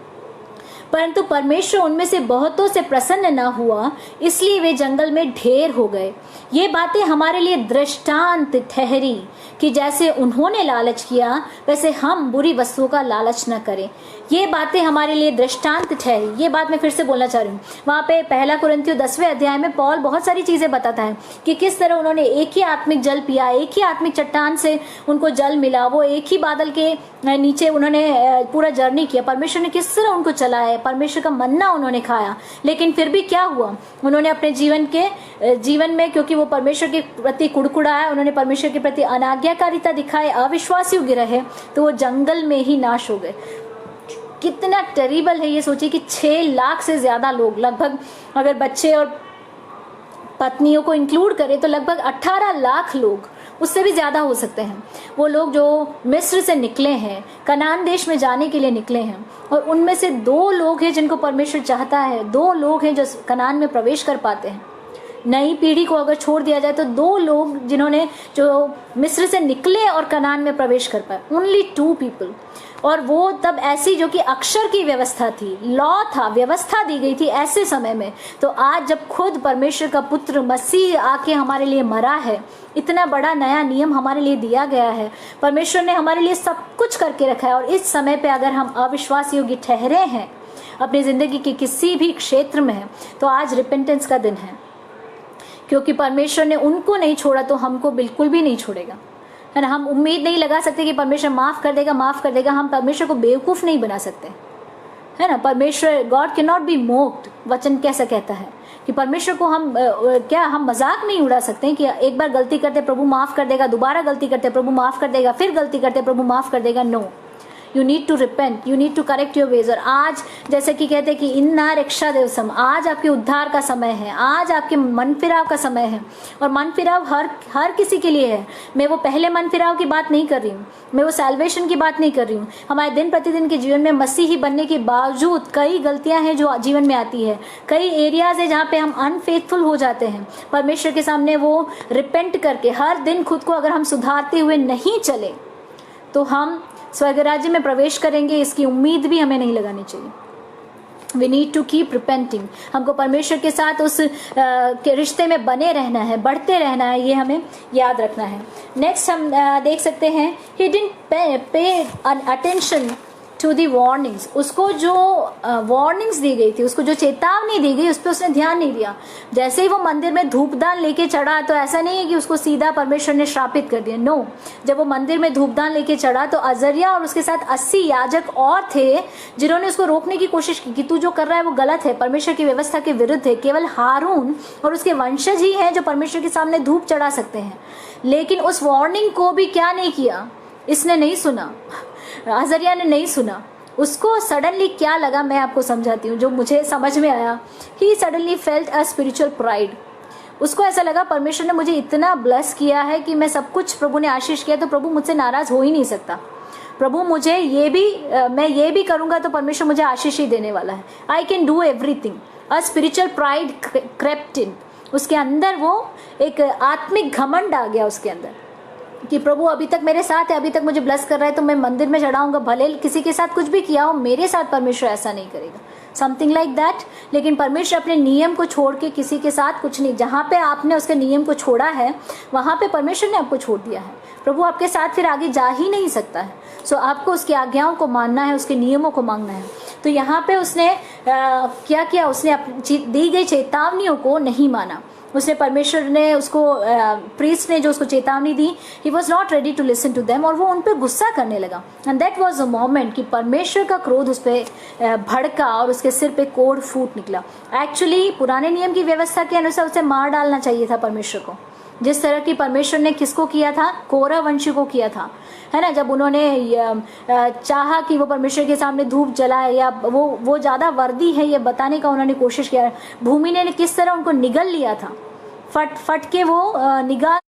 परंतु परमेश्वर उनमें से बहुतों से प्रसन्न न हुआ, इसलिए वे जंगल में ढेर हो गए। ये बातें हमारे लिए दृष्टांत ठहरी कि जैसे उन्होंने लालच किया वैसे हम बुरी वस्तुओं का लालच न करें। ये बातें हमारे लिए दृष्टांत ठहरी। ये बात मैं फिर से बोलना चाह रही हूँ। वहां पे पहला कुरिन्थियों 10वें अध्याय में पौल बहुत सारी चीजें बताता है कि किस तरह उन्होंने एक ही आत्मिक जल पिया, एक ही आत्मिक चट्टान से उनको जल मिला, वो एक ही बादल के नीचे उन्होंने पूरा जर्नी किया, परमेश्वर ने किस तरह उनको चलाया, परमेश्वर का मन्ना उन्होंने खाया। लेकिन फिर भी क्या हुआ, उन्होंने अपने जीवन में क्योंकि वो परमेश्वर के प्रति कुड़कुड़ाया, उन्होंने परमेश्वर के प्रति अनाज्ञाकारिता दिखाए, अविश्वासी गिरे रहे, तो वो जंगल में ही नाश हो गए। कितना टेरिबल है ये सोचिए कि 6 लाख से ज्यादा लोग, लगभग अगर बच्चे और पत्नियों को इंक्लूड करें तो लगभग 18 लाख लोग उससे भी ज़्यादा हो सकते हैं। वो लोग जो मिस्र से निकले हैं, कनान देश में जाने के लिए निकले हैं, और उनमें से 2 लोग हैं जिनको परमेश्वर चाहता है, 2 लोग हैं जो कनान में प्रवेश कर पाते हैं। नई पीढ़ी को अगर छोड़ दिया जाए तो 2 लोग जिन्होंने जो मिस्र से निकले और कनान में प्रवेश कर पाए, ओनली 2 पीपल। और वो तब ऐसी जो कि अक्षर की व्यवस्था थी, लॉ था, व्यवस्था दी गई थी ऐसे समय में। तो आज जब खुद परमेश्वर का पुत्र मसीह आके हमारे लिए मरा है, इतना बड़ा नया नियम हमारे लिए दिया गया है, परमेश्वर ने हमारे लिए सब कुछ करके रखा है। और इस समय पे अगर हम अविश्वास योग्य ठहरे हैं अपनी जिंदगी के किसी भी क्षेत्र में है, तो आज रिपेंटेंस का दिन है, क्योंकि परमेश्वर ने उनको नहीं छोड़ा तो हमको बिल्कुल भी नहीं छोड़ेगा, है ना। हम उम्मीद नहीं लगा सकते कि परमेश्वर माफ कर देगा, माफ कर देगा। हम परमेश्वर को बेवकूफ नहीं बना सकते, है ना। परमेश्वर, गॉड कैन नॉट बी मोक्ड, वचन कैसा कहता है कि परमेश्वर को हम मजाक नहीं उड़ा सकते कि एक बार गलती करते प्रभु माफ कर देगा, दोबारा गलती करते प्रभु माफ कर देगा, फिर गलती करते प्रभु माफ कर देगा। No, you need to repent, you need to correct your ways. और आज जैसे कि कहते हैं कि इन्ना रक्षा दिवसम, आज आपके उद्धार का समय है, आज आपके मन फिराव का समय है। और मन फिराव हर किसी के लिए है। मैं वो पहले मन फिराव की बात नहीं कर रही हूँ, मैं वो सैल्वेशन की बात नहीं कर रही हूँ। हमारे दिन प्रतिदिन के जीवन में मसीही बनने के बावजूद कई गलतियां हैं जो जीवन में आती है, कई एरियाज है जहाँ पे हम अनफेथफुल हो जाते हैं। परमेश्वर के सामने वो रिपेंट करके हर दिन खुद को अगर हम सुधारते हुए नहीं चले तो हम स्वर्ग राज्य में प्रवेश करेंगे, इसकी उम्मीद भी हमें नहीं लगानी चाहिए। We need to keep repenting. हमको परमेश्वर के साथ उस के रिश्ते में बने रहना है, बढ़ते रहना है, ये हमें याद रखना है। नेक्स्ट हम देख सकते हैं, he didn't pay attention to the warnings. उसको जो वार्निंग्स दी गई थी, उसको जो चेतावनी दी गई, उस पर उसने ध्यान नहीं दिया। जैसे ही वो मंदिर में धूपदान लेके चढ़ा, तो ऐसा नहीं है कि उसको सीधा परमेश्वर ने श्रापित कर दिया। नो, जब वो मंदिर में धूपदान लेके चढ़ा तो अजरिया और उसके साथ 80 याजक और थे जिन्होंने उसको रोकने की कोशिश की कि तू जो कर रहा है वो गलत है, परमेश्वर की व्यवस्था के विरुद्ध है। केवल हारून और उसके वंशज ही हैं जो परमेश्वर के सामने धूप चढ़ा सकते हैं। लेकिन उस वार्निंग को भी क्या नहीं किया, इसने नहीं सुना, अजरिया ने नहीं सुना। उसको सडनली क्या लगा, मैं आपको समझाती हूँ, जो मुझे समझ में आया। He suddenly felt a spiritual pride. उसको ऐसा लगा परमेश्वर ने मुझे इतना ब्लेस किया है कि मैं सब कुछ, प्रभु ने आशीष किया तो प्रभु मुझसे नाराज हो ही नहीं सकता। प्रभु मुझे मैं ये भी करूंगा तो परमेश्वर मुझे आशीष ही देने वाला है। I can do everything. A spiritual pride crept in. उसके अंदर वो एक आत्मिक घमंड आ गया उसके अंदर कि प्रभु अभी तक मेरे साथ है, अभी तक मुझे ब्लेस कर रहा है, तो मैं मंदिर में चढ़ाऊंगा, भले किसी के साथ कुछ भी किया हो, मेरे साथ परमेश्वर ऐसा नहीं करेगा, समथिंग लाइक दैट। लेकिन परमेश्वर अपने नियम को छोड़ के किसी के साथ कुछ नहीं, जहाँ पे आपने उसके नियम को छोड़ा है वहाँ पे परमेश्वर ने आपको छोड़ दिया है। प्रभु आपके साथ फिर आगे जा ही नहीं सकता है। सो आपको उसकी आज्ञाओं को मानना है, उसके नियमों को मांगना है। तो यहाँ पे उसने क्या किया, उसने दी गई चेतावनियों को नहीं माना। उसने, परमेश्वर ने उसको, प्रीस्ट ने जो उसको चेतावनी दी, he was not ready to listen to them, और वो उन पर गुस्सा करने लगा। And that was a moment कि परमेश्वर का क्रोध उस पर भड़का और उसके सिर पे कोढ़ फूट निकला। एक्चुअली पुराने नियम की व्यवस्था के अनुसार उसे मार डालना चाहिए था परमेश्वर को, जिस तरह की परमेश्वर ने किसको किया था, कोरह वंशी को किया था, है ना। जब उन्होंने चाहा कि वो परमेश्वर के सामने धूप जलाए या वो ज्यादा वर्दी है ये बताने का उन्होंने कोशिश किया, भूमि ने किस तरह उनको निगल लिया था, फट के वो निगाल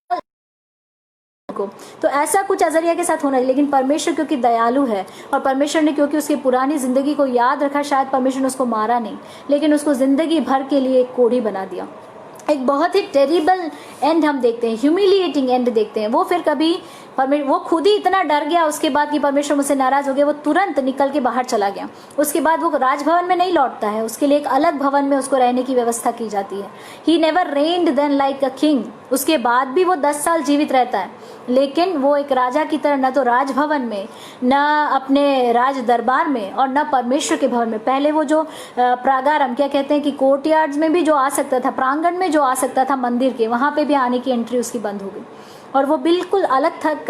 को। तो ऐसा कुछ अजरिया के साथ होना है। लेकिन परमेश्वर क्योंकि दयालु है और परमेश्वर ने क्योंकि उसकी पुरानी जिंदगी को याद रखा, शायद परमेश्वर ने उसको मारा नहीं, लेकिन उसको जिंदगी भर के लिए एक कोढ़ी बना दिया। एक बहुत ही टेरिबल एंड हम देखते हैं, ह्यूमिलिएटिंग एंड देखते हैं। वो फिर कभी वो खुद ही इतना डर गया उसके बाद कि परमेश्वर मुझसे नाराज हो गया, वो तुरंत निकल के बाहर चला गया। उसके बाद वो राजभवन में नहीं लौटता है, उसके लिए एक अलग भवन में उसको रहने की व्यवस्था की जाती है। He never reigned then like a king. उसके बाद भी वो 10 साल जीवित रहता है, लेकिन वो एक राजा की तरह न तो राजभवन में, न अपने राज दरबार में, और न परमेश्वर के भवन में। पहले वो जो प्रागारम, क्या कहते हैं कि कोर्टयार्ड्स में भी जो आ सकता था, प्रांगण में जो आ सकता था मंदिर के, वहां पे भी आने की एंट्री उसकी बंद हो गई और वो बिल्कुल अलग थक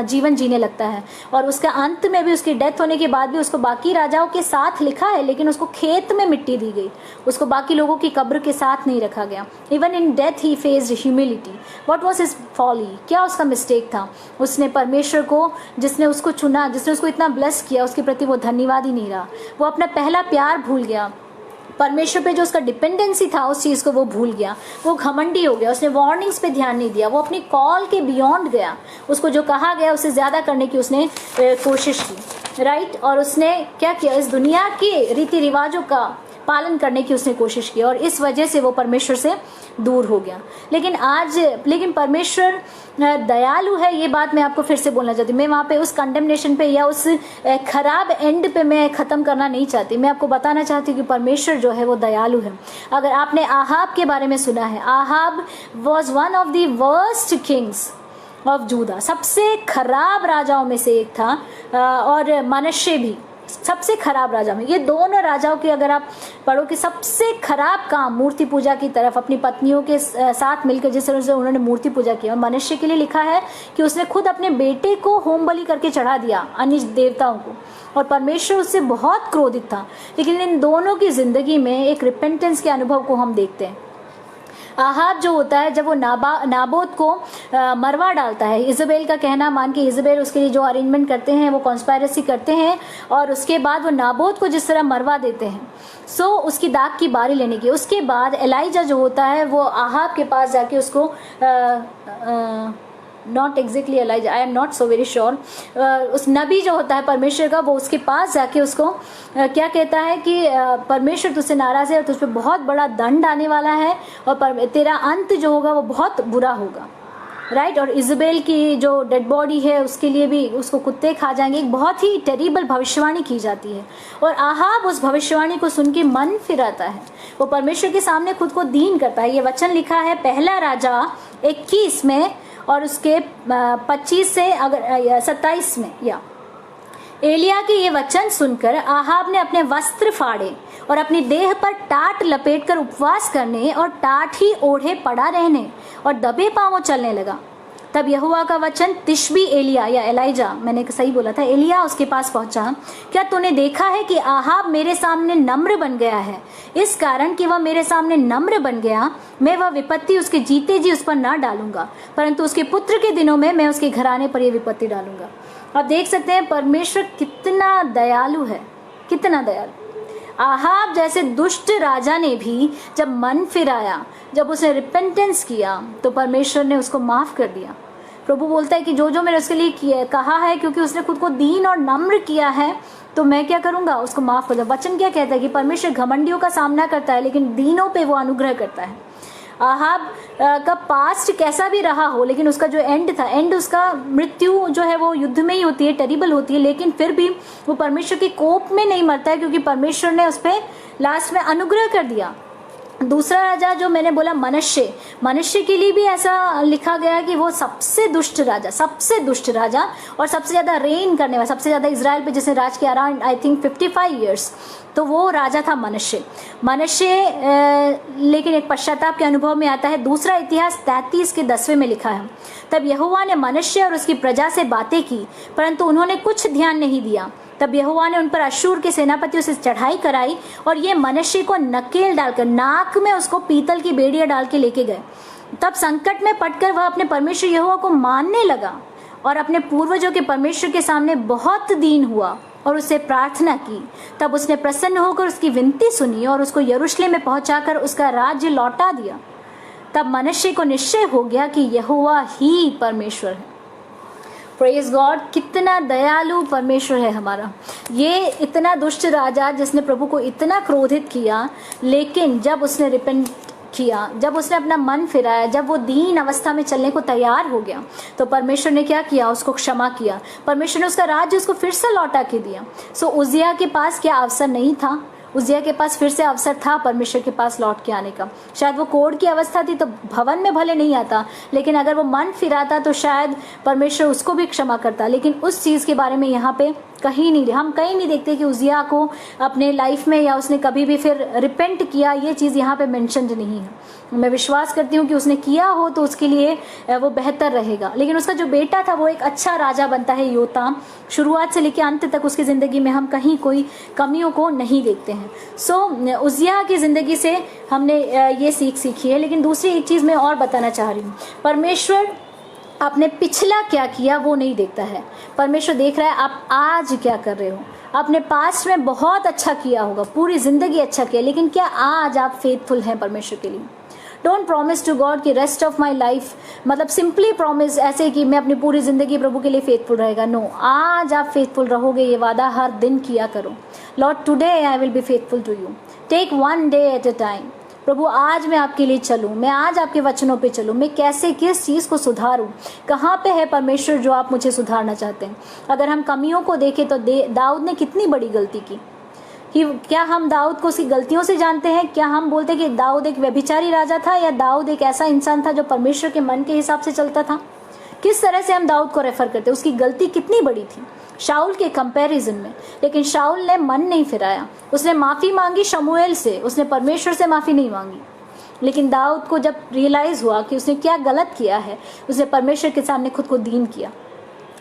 जीवन जीने लगता है। और उसका अंत में भी, उसकी डेथ होने के बाद भी उसको बाकी राजाओं के साथ लिखा है, लेकिन उसको खेत में मिट्टी दी गई, उसको बाकी लोगों की कब्र के साथ नहीं रखा गया। Even in death he faced humility. What was his folly? क्या उसका मिस्टेक था? उसने परमेश्वर को, जिसने उसको चुना, जिसने उसको इतना ब्लेस किया, उसके प्रति वो धन्यवाद ही नहीं रहा। वो अपना पहला प्यार भूल गया। परमेश्वर पे जो उसका डिपेंडेंसी था उस चीज़ को वो भूल गया, वो घमंडी हो गया, उसने वार्निंग्स पे ध्यान नहीं दिया, वो अपनी कॉल के बियॉन्ड गया, उसको जो कहा गया उससे ज़्यादा करने की उसने कोशिश की, राइट। और उसने क्या किया, इस दुनिया के रीति रिवाजों का पालन करने की उसने कोशिश की और इस वजह से वो परमेश्वर से दूर हो गया। लेकिन परमेश्वर दयालु है, ये बात मैं आपको फिर से बोलना चाहती हूँ। मैं वहाँ पे उस कंडेमनेशन पे या उस खराब एंड पे मैं ख़त्म करना नहीं चाहती। मैं आपको बताना चाहती हूँ कि परमेश्वर जो है वो दयालु है। अगर आपने आहाब के बारे में सुना है, Ahab was one of the worst kings of Judah, सबसे खराब राजाओं में से एक था, और मनश्शे भी सबसे खराब राजा में। ये दोनों राजाओं की अगर आप पढ़ो कि सबसे खराब काम मूर्ति पूजा की तरफ अपनी पत्नियों के साथ मिलकर जिस तरह से उन्होंने मूर्ति पूजा की। और मनुष्य के लिए लिखा है कि उसने खुद अपने बेटे को होम बलि करके चढ़ा दिया अन्य देवताओं को, और परमेश्वर उससे बहुत क्रोधित था। लेकिन इन दोनों की जिंदगी में एक रिपेंटेंस के अनुभव को हम देखते हैं। आहाब जो होता है, जब वो नाबोत को मरवा डालता है, इजबेल का कहना मान के इजबेल उसके लिए जो अरेंजमेंट करते हैं, वो कॉन्स्पायरेसी करते हैं और उसके बाद वो नाबोत को जिस तरह मरवा देते हैं, सो उसकी दाग की बारी लेने की। उसके बाद एलाइजा जो होता है वो आहाब के पास जाके उसको not exactly Elijah, I am not so very sure, उस नबी जो होता है परमेश्वर का, वो उसके पास जाके उसको क्या कहता है कि परमेश्वर तुझसे नाराज है और तुझ पे बहुत बड़ा दंड आने वाला है और तेरा अंत जो होगा वो बहुत बुरा होगा, राइट। और इजबेल की जो डेड बॉडी है उसके लिए भी उसको कुत्ते खा जाएंगे। एक बहुत ही टेरिबल भविष्यवाणी की जाती है और आहाब उस भविष्यवाणी को सुन के मन फिराता है, वो परमेश्वर के सामने खुद को दीन करता है। ये वचन लिखा है पहला राजा 21 में और उसके 25 से अगर 27 में। या एलिया के ये वचन सुनकर आहाब ने अपने वस्त्र फाड़े और अपनी देह पर टाट लपेटकर उपवास करने और टाट ही ओढ़े पड़ा रहने और दबे पांवों चलने लगा। तब यहोवा का वचन तिशबी एलिया या एलाइजा, मैंने सही बोला था, एलिया उसके पास पहुंचा। क्या तूने देखा है कि आहाब मेरे सामने नम्र बन गया है? इस कारण कि वह मेरे सामने नम्र बन गया, मैं वह विपत्ति उसके जीते जी उस पर ना डालूंगा, परंतु उसके पुत्र के दिनों में मैं उसके घराने पर यह विपत्ति डालूंगा। आप देख सकते हैं परमेश्वर कितना दयालु है, कितना दयालु। आहाब जैसे दुष्ट राजा ने भी जब मन फिराया, जब उसने रिपेंटेंस किया, तो परमेश्वर ने उसको माफ कर दिया। प्रभु बोलता है कि जो जो मैंने उसके लिए कहा है, क्योंकि उसने खुद को दीन और नम्र किया है, तो मैं क्या करूंगा, उसको माफ कर दूंगा। वचन क्या कहता है कि परमेश्वर घमंडियों का सामना करता है लेकिन दीनों पे वो अनुग्रह करता है। आहाब का पास्ट कैसा भी रहा हो, लेकिन उसका जो एंड था, एंड उसका मृत्यु जो है वो युद्ध में ही होती है, टेरिबल होती है, लेकिन फिर भी वो परमेश्वर के कोप में नहीं मरता है, क्योंकि परमेश्वर ने उस पर लास्ट में अनुग्रह कर दिया। दूसरा राजा जो मैंने बोला मनुष्य के लिए भी ऐसा लिखा गया कि वो सबसे दुष्ट राजा और सबसे ज्यादा रेन करने वाला, सबसे ज्यादा इजराइल पे जिसने राज किया अराउंड आई थिंक 55 ईयर्स, तो वो राजा था मनुष्य। लेकिन एक पश्चाताप के अनुभव में आता है। दूसरा इतिहास 33 के 10वें में लिखा है, तब यहोवा ने मनुष्य और उसकी प्रजा से बातें की, परंतु उन्होंने कुछ ध्यान नहीं दिया। तब यहोवा ने उन पर अश्शूर के सेनापतियों से चढ़ाई कराई और ये मनुष्य को नकेल डालकर नाक में उसको पीतल की बेड़ियां डाल के लेके गए। तब संकट में पड़कर वह अपने परमेश्वर यहोवा को मानने लगा और अपने पूर्वजों के परमेश्वर के सामने बहुत दीन हुआ और उससे प्रार्थना की। तब उसने प्रसन्न होकर उसकी विनती सुनी और उसको यरूशलेम में पहुंचाकर उसका राज्य लौटा दिया। तब मनुष्य को निश्चय हो गया कि यहोवा ही परमेश्वर है। प्रेज गॉड, कितना दयालु परमेश्वर है हमारा। ये इतना दुष्ट राजा जिसने प्रभु को इतना क्रोधित किया, लेकिन जब उसने रिपेंट किया, जब उसने अपना मन फिराया, जब वो दीन अवस्था में चलने को तैयार हो गया, तो परमेश्वर ने क्या किया, उसको क्षमा किया। परमेश्वर ने उसका राज्य उसको फिर से लौटा के दिया। सो उजिया के पास क्या अवसर नहीं था? उजिया के पास फिर से अवसर था परमेश्वर के पास लौट के आने का। शायद वो कोढ़ की अवस्था थी तो भवन में भले नहीं आता, लेकिन अगर वो मन फिराता तो शायद परमेश्वर उसको भी क्षमा करता। लेकिन उस चीज़ के बारे में यहाँ पे हम कहीं नहीं देखते कि उजिया को अपने लाइफ में या उसने कभी भी फिर रिपेंट किया। ये चीज़ यहाँ पे मेंशन्ड नहीं है। मैं विश्वास करती हूँ कि उसने किया हो तो उसके लिए वो बेहतर रहेगा। लेकिन उसका जो बेटा था वो एक अच्छा राजा बनता है, योताम। शुरुआत से लेकर अंत तक उसकी ज़िंदगी में हम कहीं कोई कमियों को नहीं देखते हैं। सो उजिया की ज़िंदगी से हमने ये सीखी है। लेकिन दूसरी एक चीज़ मैं और बताना चाह रही हूँ, परमेश्वर आपने पिछला क्या किया वो नहीं देखता है। परमेश्वर देख रहा है आप आज क्या कर रहे हो, आपने पास्ट में बहुत अच्छा किया होगा, पूरी जिंदगी अच्छा किया, लेकिन क्या आज आप फेथफुल हैं परमेश्वर के लिए? डोंट प्रॉमिस टू गॉड कि रेस्ट ऑफ माई लाइफ, मतलब सिंपली प्रॉमिस ऐसे कि मैं अपनी पूरी जिंदगी प्रभु के लिए फेथफुल रहेगा। नो, आज आप फेथफुल रहोगे, ये वादा हर दिन किया करो। Lord today I will be faithful to you, take one day at a time. प्रभु आज मैं आपके लिए चलूं, मैं आज आपके वचनों पे चलूं, मैं कैसे किस चीज़ को सुधारूं, कहाँ पे है परमेश्वर जो आप मुझे सुधारना चाहते हैं। अगर हम कमियों को देखें तो दाऊद ने कितनी बड़ी गलती की कि क्या हम दाऊद को उसकी गलतियों से जानते हैं? क्या हम बोलते हैं कि दाऊद एक व्यभिचारी राजा था, या दाऊद एक ऐसा इंसान था जो परमेश्वर के मन के हिसाब से चलता था? किस तरह से हम दाऊद को रेफर करते? उसकी गलती कितनी बड़ी थी शाऊल के कंपैरिजन में। लेकिन शाऊल ने मन नहीं फिराया, उसने माफी मांगी शमूएल से, उसने परमेश्वर से माफी नहीं मांगी। लेकिन दाऊद को जब रियलाइज हुआ कि उसने क्या गलत किया है, उसने परमेश्वर के सामने खुद को दीन किया,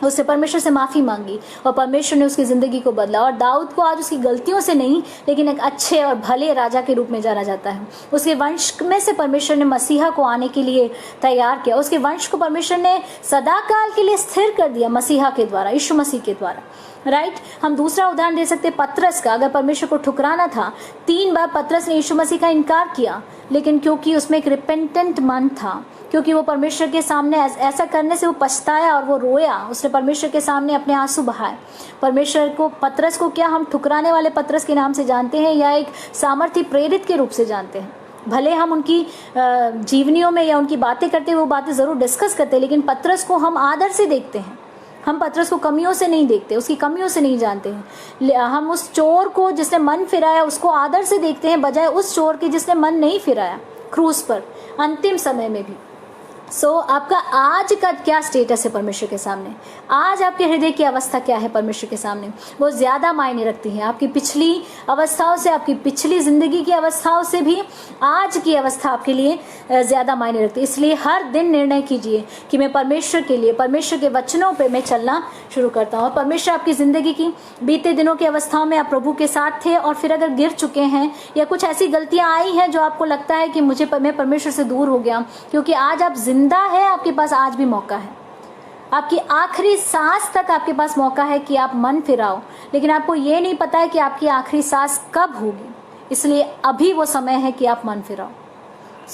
उसने परमेश्वर से माफी मांगी और परमेश्वर ने उसकी जिंदगी को बदला। और दाऊद को आज उसकी गलतियों से नहीं, लेकिन एक अच्छे और भले राजा के रूप में जाना जाता है। उसके वंश में से परमेश्वर ने मसीहा को आने के लिए तैयार किया, उसके वंश को परमेश्वर ने सदाकाल के लिए स्थिर कर दिया मसीहा के द्वारा, यीशु मसीह के द्वारा। राइट, हम दूसरा उदाहरण दे सकते पतरस का। अगर परमेश्वर को ठुकराना था, 3 बार पतरस ने यीशु मसीह का इनकार किया, लेकिन क्योंकि उसमें एक रिपेंटेंट मन था, क्योंकि वो परमेश्वर के सामने ऐसा करने से वो पछताया और वो रोया, उसने परमेश्वर के सामने अपने आंसू बहाए। परमेश्वर को, पतरस को क्या हम ठुकराने वाले पतरस के नाम से जानते हैं या एक सामर्थी प्रेरित के रूप से जानते हैं? भले हम उनकी जीवनियों में या उनकी बातें करते वो बातें जरूर डिस्कस करते हैं, लेकिन पतरस को हम आदर से देखते हैं। हम पतरस को कमियों से नहीं देखते, उसकी कमियों से नहीं जानते हैं। हम उस चोर को जिसने मन फिराया उसको आदर से देखते हैं, बजाय उस चोर के जिसने मन नहीं फिराया क्रूस पर अंतिम समय में भी। आपका आज का क्या स्टेटस है परमेश्वर के सामने? आज आपके हृदय की अवस्था क्या है परमेश्वर के सामने? वो ज्यादा मायने रखती है। आपकी पिछली अवस्थाओं से, आपकी पिछली जिंदगी की अवस्थाओं से भी आज की अवस्था आपके लिए ज्यादा मायने रखती है। इसलिए हर दिन निर्णय कीजिए कि मैं परमेश्वर के लिए, परमेश्वर के वचनों पे मैं चलना शुरू करता हूँ। और परमेश्वर आपकी जिंदगी की बीते दिनों की अवस्थाओं में आप प्रभु के साथ थे, और फिर अगर गिर चुके हैं या कुछ ऐसी गलतियां आई हैं जो आपको लगता है कि मैं परमेश्वर से दूर हो गया, क्योंकि आज आप जिंदा है, आपके पास आज भी मौका है। आपकी आखिरी सांस तक आपके पास मौका है कि आप मन फिराओ, लेकिन आपको ये नहीं पता है कि आपकी आखिरी सांस कब होगी। इसलिए अभी वो समय है कि आप मन फिराओ।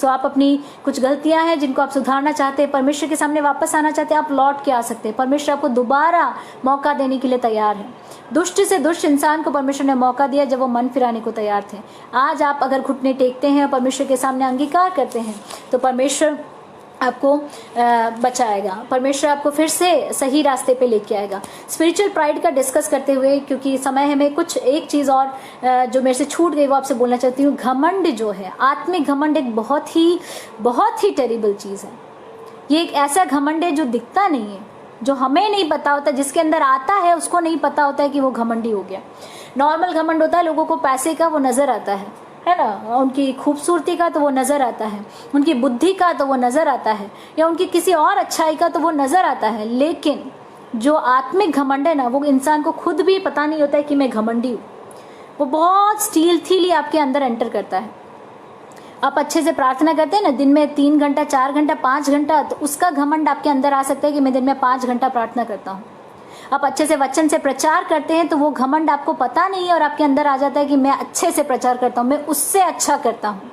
आप अपनी कुछ गलतियां हैं जिनको आप सुधारना चाहते हैं, परमेश्वर के सामने वापस आना चाहते हैं, आप लौट के आ सकते हैं। परमेश्वर आपको दोबारा मौका देने के लिए तैयार है। दुष्ट से दुष्ट इंसान को परमेश्वर ने मौका दिया जब वो मन फिराने को तैयार थे। आज आप अगर घुटने टेकते हैं और परमेश्वर के सामने अंगीकार करते हैं तो परमेश्वर आपको बचाएगा, परमेश्वर आपको फिर से सही रास्ते पे लेके आएगा। स्पिरिचुअल प्राइड का डिस्कस करते हुए, क्योंकि समय है, मैं कुछ एक चीज और जो मेरे से छूट गई वो आपसे बोलना चाहती हूँ। घमंड जो है, आत्मिक घमंड एक बहुत ही टेरिबल चीज है। ये एक ऐसा घमंड है जो दिखता नहीं है, जो हमें नहीं पता होता, जिसके अंदर आता है उसको नहीं पता होता है कि वो घमंडी हो गया। नॉर्मल घमंड होता है, लोगों को पैसे का वो नजर आता है ना, उनकी खूबसूरती का तो वो नजर आता है, उनकी बुद्धि का तो वो नजर आता है, या उनकी किसी और अच्छाई का तो वो नजर आता है। लेकिन जो आत्मिक घमंड है ना, वो इंसान को खुद भी पता नहीं होता है कि मैं घमंडी हूँ। वो बहुत स्टीलथीली आपके अंदर एंटर करता है। आप अच्छे से प्रार्थना करते हैं ना, दिन में 3 घंटा, 4 घंटा, 5 घंटा, तो उसका घमंड आपके अंदर आ सकता है कि मैं दिन में 5 घंटा प्रार्थना करता हूँ। आप अच्छे से वचन से प्रचार करते हैं तो वो घमंड आपको पता नहीं है और आपके अंदर आ जाता है कि मैं अच्छे से प्रचार करता हूँ, मैं उससे अच्छा करता हूँ।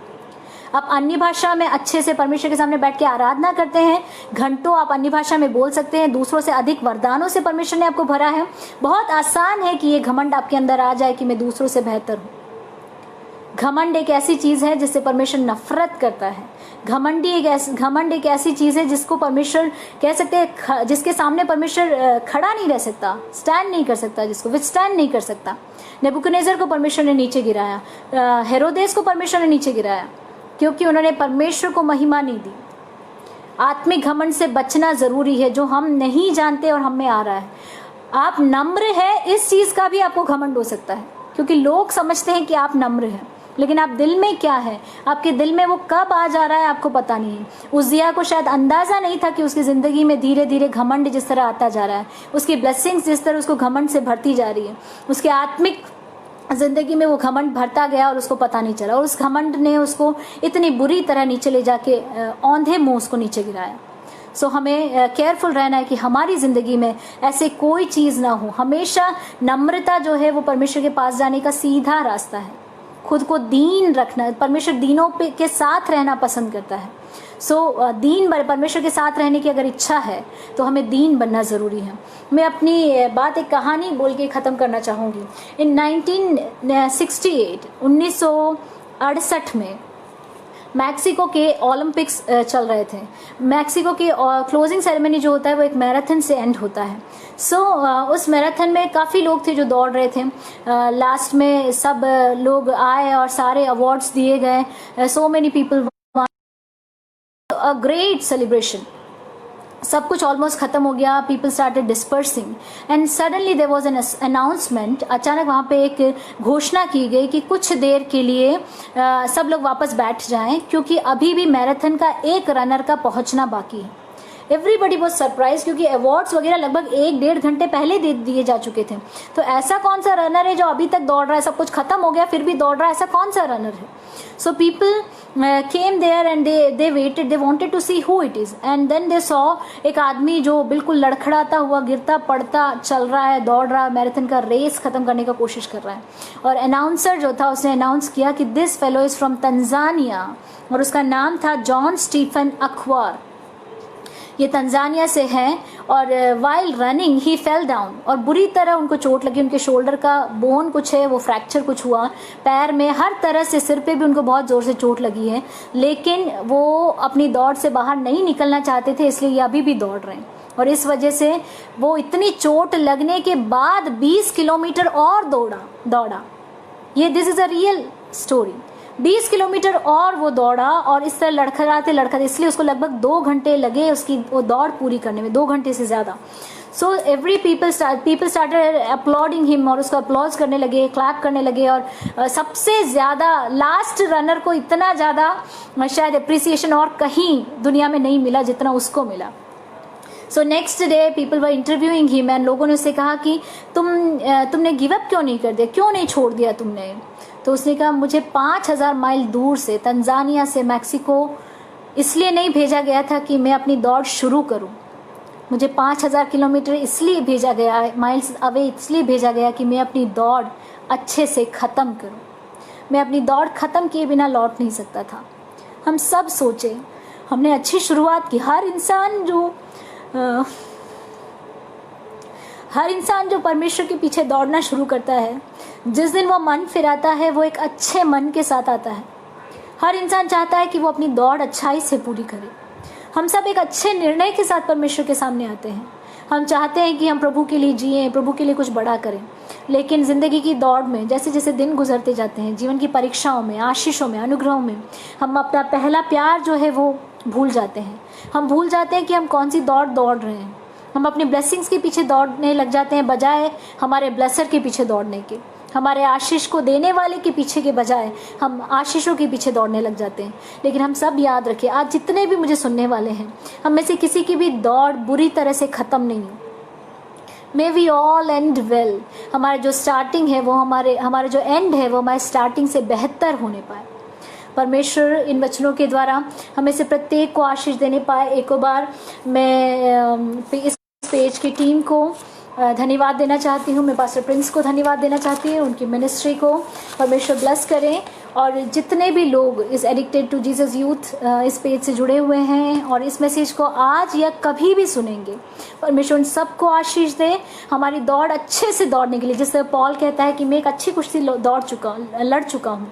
आप अन्य भाषा में अच्छे से परमेश्वर के सामने बैठ के आराधना करते हैं, घंटों आप अन्य भाषा में बोल सकते हैं, दूसरों से अधिक वरदानों से परमेश्वर ने आपको भरा है। बहुत आसान है कि ये घमंड आपके अंदर आ जाए कि मैं दूसरों से बेहतर हूँ। घमंड एक ऐसी चीज है जिससे परमेश्वर नफरत करता है। घमंड एक ऐसी चीज है जिसको परमेश्वर कह सकते हैं, जिसके सामने परमेश्वर खड़ा नहीं रह सकता, स्टैंड नहीं कर सकता, जिसको विथस्टैंड नहीं कर सकता। नेबुकदनेस्सर को परमेश्वर ने नीचे गिराया, हेरोदेस को परमेश्वर ने नीचे गिराया, क्योंकि उन्होंने परमेश्वर को महिमा नहीं दी। आत्मिक घमंड से बचना जरूरी है, जो हम नहीं जानते और हम में आ रहा है। आप नम्र है, इस चीज का भी आपको घमंड हो सकता है, क्योंकि लोग समझते हैं कि आप नम्र हैं, लेकिन आप दिल में क्या है, आपके दिल में वो कब आ जा रहा है आपको पता नहीं है। उज्जिया को शायद अंदाजा नहीं था कि उसकी जिंदगी में धीरे धीरे घमंड जिस तरह आता जा रहा है, उसकी ब्लेसिंग्स जिस तरह उसको घमंड से भरती जा रही है, उसके आत्मिक जिंदगी में वो घमंड भरता गया और उसको पता नहीं चला, और उस घमंड ने उसको इतनी बुरी तरह नीचे ले जाके औंधे मुंह उसको नीचे गिराया। सो हमें केयरफुल रहना है कि हमारी ज़िंदगी में ऐसे कोई चीज़ ना हो। हमेशा नम्रता जो है वो परमेश्वर के पास जाने का सीधा रास्ता है। खुद को दीन रखना, परमेश्वर दीनों पे के साथ रहना पसंद करता है। दीन परमेश्वर के साथ रहने की अगर इच्छा है तो हमें दीन बनना ज़रूरी है। मैं अपनी बात एक कहानी बोल के ख़त्म करना चाहूँगी। इन 1968 में मैक्सिको के ओलंपिक्स चल रहे थे। मैक्सिको के क्लोजिंग सेरेमनी जो होता है वो एक मैराथन से एंड होता है। उस मैराथन में काफ़ी लोग थे जो दौड़ रहे थे। लास्ट में सब लोग आए और सारे अवार्ड्स दिए गए। So many people, a great celebration. सब कुछ ऑलमोस्ट खत्म हो गया। People started dispersing and suddenly there was an announcement. अचानक वहाँ पे एक घोषणा की गई कि कुछ देर के लिए सब लोग वापस बैठ जाएं, क्योंकि अभी भी मैराथन का एक रनर का पहुंचना बाकी है। एवरीबडी वॉज सरप्राइज, क्योंकि अवार्ड्स वगैरह लगभग 1-1.5 घंटे पहले दे दिए जा चुके थे। तो ऐसा कौन सा रनर है जो अभी तक दौड़ रहा है? सब कुछ खत्म हो गया फिर भी दौड़ रहा है, ऐसा कौन सा रनर है? So people came there and they waited, they wanted to see who it is. And then they saw एक आदमी जो बिल्कुल लड़खड़ाता हुआ, गिरता पड़ता चल रहा है, दौड़ रहा है, मैराथन का रेस खत्म करने का कोशिश कर रहा है। और अनाउंसर जो था उसने अनाउंस किया कि this fellow is from Tanzania, और उसका नाम था जॉन स्टीफन अखबार। ये तंजानिया से हैं और वाइल रनिंग ही फेल डाउन, और बुरी तरह उनको चोट लगी। उनके शोल्डर का बोन कुछ है वो फ्रैक्चर कुछ हुआ, पैर में हर तरह से, सिर पे भी उनको बहुत ज़ोर से चोट लगी है। लेकिन वो अपनी दौड़ से बाहर नहीं निकलना चाहते थे, इसलिए ये अभी भी दौड़ रहे हैं। और इस वजह से वो इतनी चोट लगने के बाद 20 किलोमीटर और दौड़ा। ये this is a real story. 20 kilometre और वो दौड़ा, और इस तरह लड़खड़ाते, इसलिए उसको लगभग 2 घंटे लगे उसकी वो दौड़ पूरी करने में, 2 घंटे से ज़्यादा। So every people started uploading him, और उसको अपलॉज करने लगे, क्लैप करने लगे। और सबसे ज़्यादा लास्ट रनर को इतना ज़्यादा शायद अप्रिसिएशन और कहीं दुनिया में नहीं मिला जितना उसको मिला। So next day people were interviewing him, and लोगों ने उससे कहा कि तुमने गिव अप क्यों नहीं कर दिया, क्यों नहीं छोड़ दिया तुमने? तो उसने कहा मुझे 5000 माइल दूर से, तंजानिया से मैक्सिको इसलिए नहीं भेजा गया था कि मैं अपनी दौड़ शुरू करूं। मुझे 5000 किलोमीटर इसलिए भेजा गया, माइल्स अवे इसलिए भेजा गया कि मैं अपनी दौड़ अच्छे से ख़त्म करूं। मैं अपनी दौड़ ख़त्म किए बिना लौट नहीं सकता था। हम सब सोचे, हमने अच्छी शुरुआत की। हर इंसान जो परमेश्वर के पीछे दौड़ना शुरू करता है, जिस दिन वो मन फिराता है वो एक अच्छे मन के साथ आता है। हर इंसान चाहता है कि वो अपनी दौड़ अच्छाई से पूरी करे। हम सब एक अच्छे निर्णय के साथ परमेश्वर के सामने आते हैं। हम चाहते हैं कि हम प्रभु के लिए जिएं, प्रभु के लिए कुछ बड़ा करें। लेकिन ज़िंदगी की दौड़ में जैसे जैसे दिन गुजरते जाते हैं, जीवन की परीक्षाओं में, आशीषों में, अनुग्रहों में, हम अपना पहला प्यार जो है वो भूल जाते हैं। हम भूल जाते हैं कि हम कौन सी दौड़ रहे हैं। हम अपने ब्लेसिंग्स के पीछे दौड़ने लग जाते हैं, बजाय हमारे ब्लेसर के पीछे दौड़ने के। हमारे आशीष को देने वाले के पीछे के बजाय हम आशीषों के पीछे दौड़ने लग जाते हैं। लेकिन हम सब याद रखें, आज जितने भी मुझे सुनने वाले हैं, हम में से किसी की भी दौड़ बुरी तरह से ख़त्म नहीं हो। May we all end well. हमारा जो स्टार्टिंग है वो हमारे जो एंड है वो हमारे स्टार्टिंग से बेहतर होने पाए। परमेश्वर इन वचनों के द्वारा हमें से प्रत्येक को आशीष देने पाए। एक बार मैं इस पेज की टीम को धन्यवाद देना चाहती हूँ। मैं पास्टर प्रिंस को धन्यवाद देना चाहती हूँ, उनकी मिनिस्ट्री को परमेश्वर ब्लेस करें। और जितने भी लोग इस एडिक्टेड टू जीसस यूथ इस पेज से जुड़े हुए हैं और इस मैसेज को आज या कभी भी सुनेंगे, परमेश्वर उन सबको आशीष दे। हमारी दौड़ अच्छे से दौड़ने के लिए, जिससे पॉल कहता है कि मैं एक अच्छी कुश्ती लड़ चुका हूँ,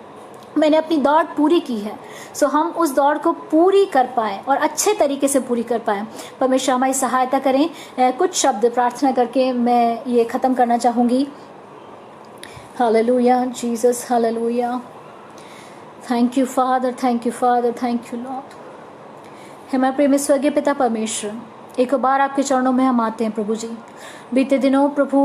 मैंने अपनी दौड़ पूरी की है। सो हम उस दौड़ को पूरी कर पाएँ और अच्छे तरीके से पूरी कर पाएँ। परमेश्वर हमारी सहायता करें। कुछ शब्द प्रार्थना करके मैं ये ख़त्म करना चाहूँगी। Hallelujah Jesus, hallelujah. Thank you father, thank you father, thank you Lord. हमारे प्रेमी स्वर्गीय पिता परमेश्वर, एक बार आपके चरणों में हम आते हैं प्रभु जी। बीते दिनों प्रभु,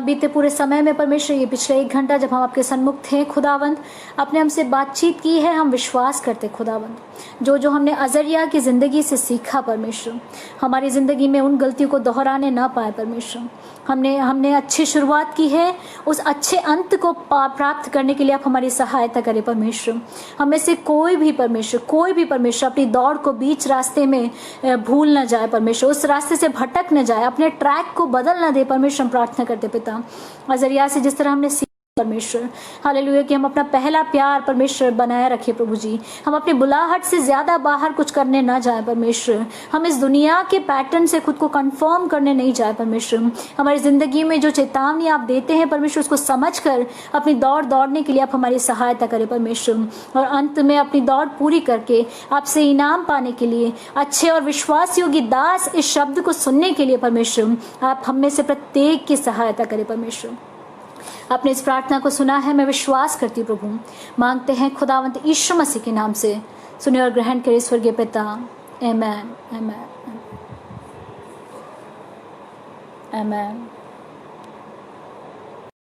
बीते पूरे समय में परमेश्वर, ये पिछले 1 घंटा जब हम आपके सन्मुख थे खुदावंद, आपने हमसे बातचीत की है। हम विश्वास करते खुदावंद, जो जो हमने अजरिया की ज़िंदगी से सीखा परमेश्वर, हमारी ज़िंदगी में उन गलतियों को दोहराने ना पाए परमेश्वर। हमने अच्छी शुरुआत की है, उस अच्छे अंत को प्राप्त करने के लिए आप हमारी सहायता करें परमेश्वर। हमें से कोई भी परमेश्वर अपनी दौड़ को बीच रास्ते में भूल न जाए परमेश्वर, उस रास्ते से भटक न जाए, अपने ट्रैक को बदल न दे परमेश्वर। हम प्रार्थना करते पिता, अजरिया से जिस तरह हमने परमेश्वर, हालेलुया, कि हम अपना पहला प्यार परमेश्वर बनाए रखें प्रभु जी। हम अपनी बुलाहट से ज्यादा बाहर कुछ करने ना जाए परमेश्वर। हम इस दुनिया के पैटर्न से खुद को कंफर्म करने नहीं जाए परमेश्वर। हमारी जिंदगी में जो चेतावनी आप देते हैं परमेश्वर, उसको समझकर अपनी दौड़ने के लिए आप हमारी सहायता करें परमेश्वर। और अंत में अपनी दौड़ पूरी करके आपसे इनाम पाने के लिए, अच्छे और विश्वास योग्य दास इस शब्द को सुनने के लिए परमेश्वर, आप हम में से प्रत्येक की सहायता करें परमेश्वर। आपने इस प्रार्थना को सुना है, मैं विश्वास करती हूँ प्रभु। मांगते हैं खुदावंत यीशु मसीह के नाम से, सुने और ग्रहण करें स्वर्गीय पिता। आमेन, आमेन, आमेन।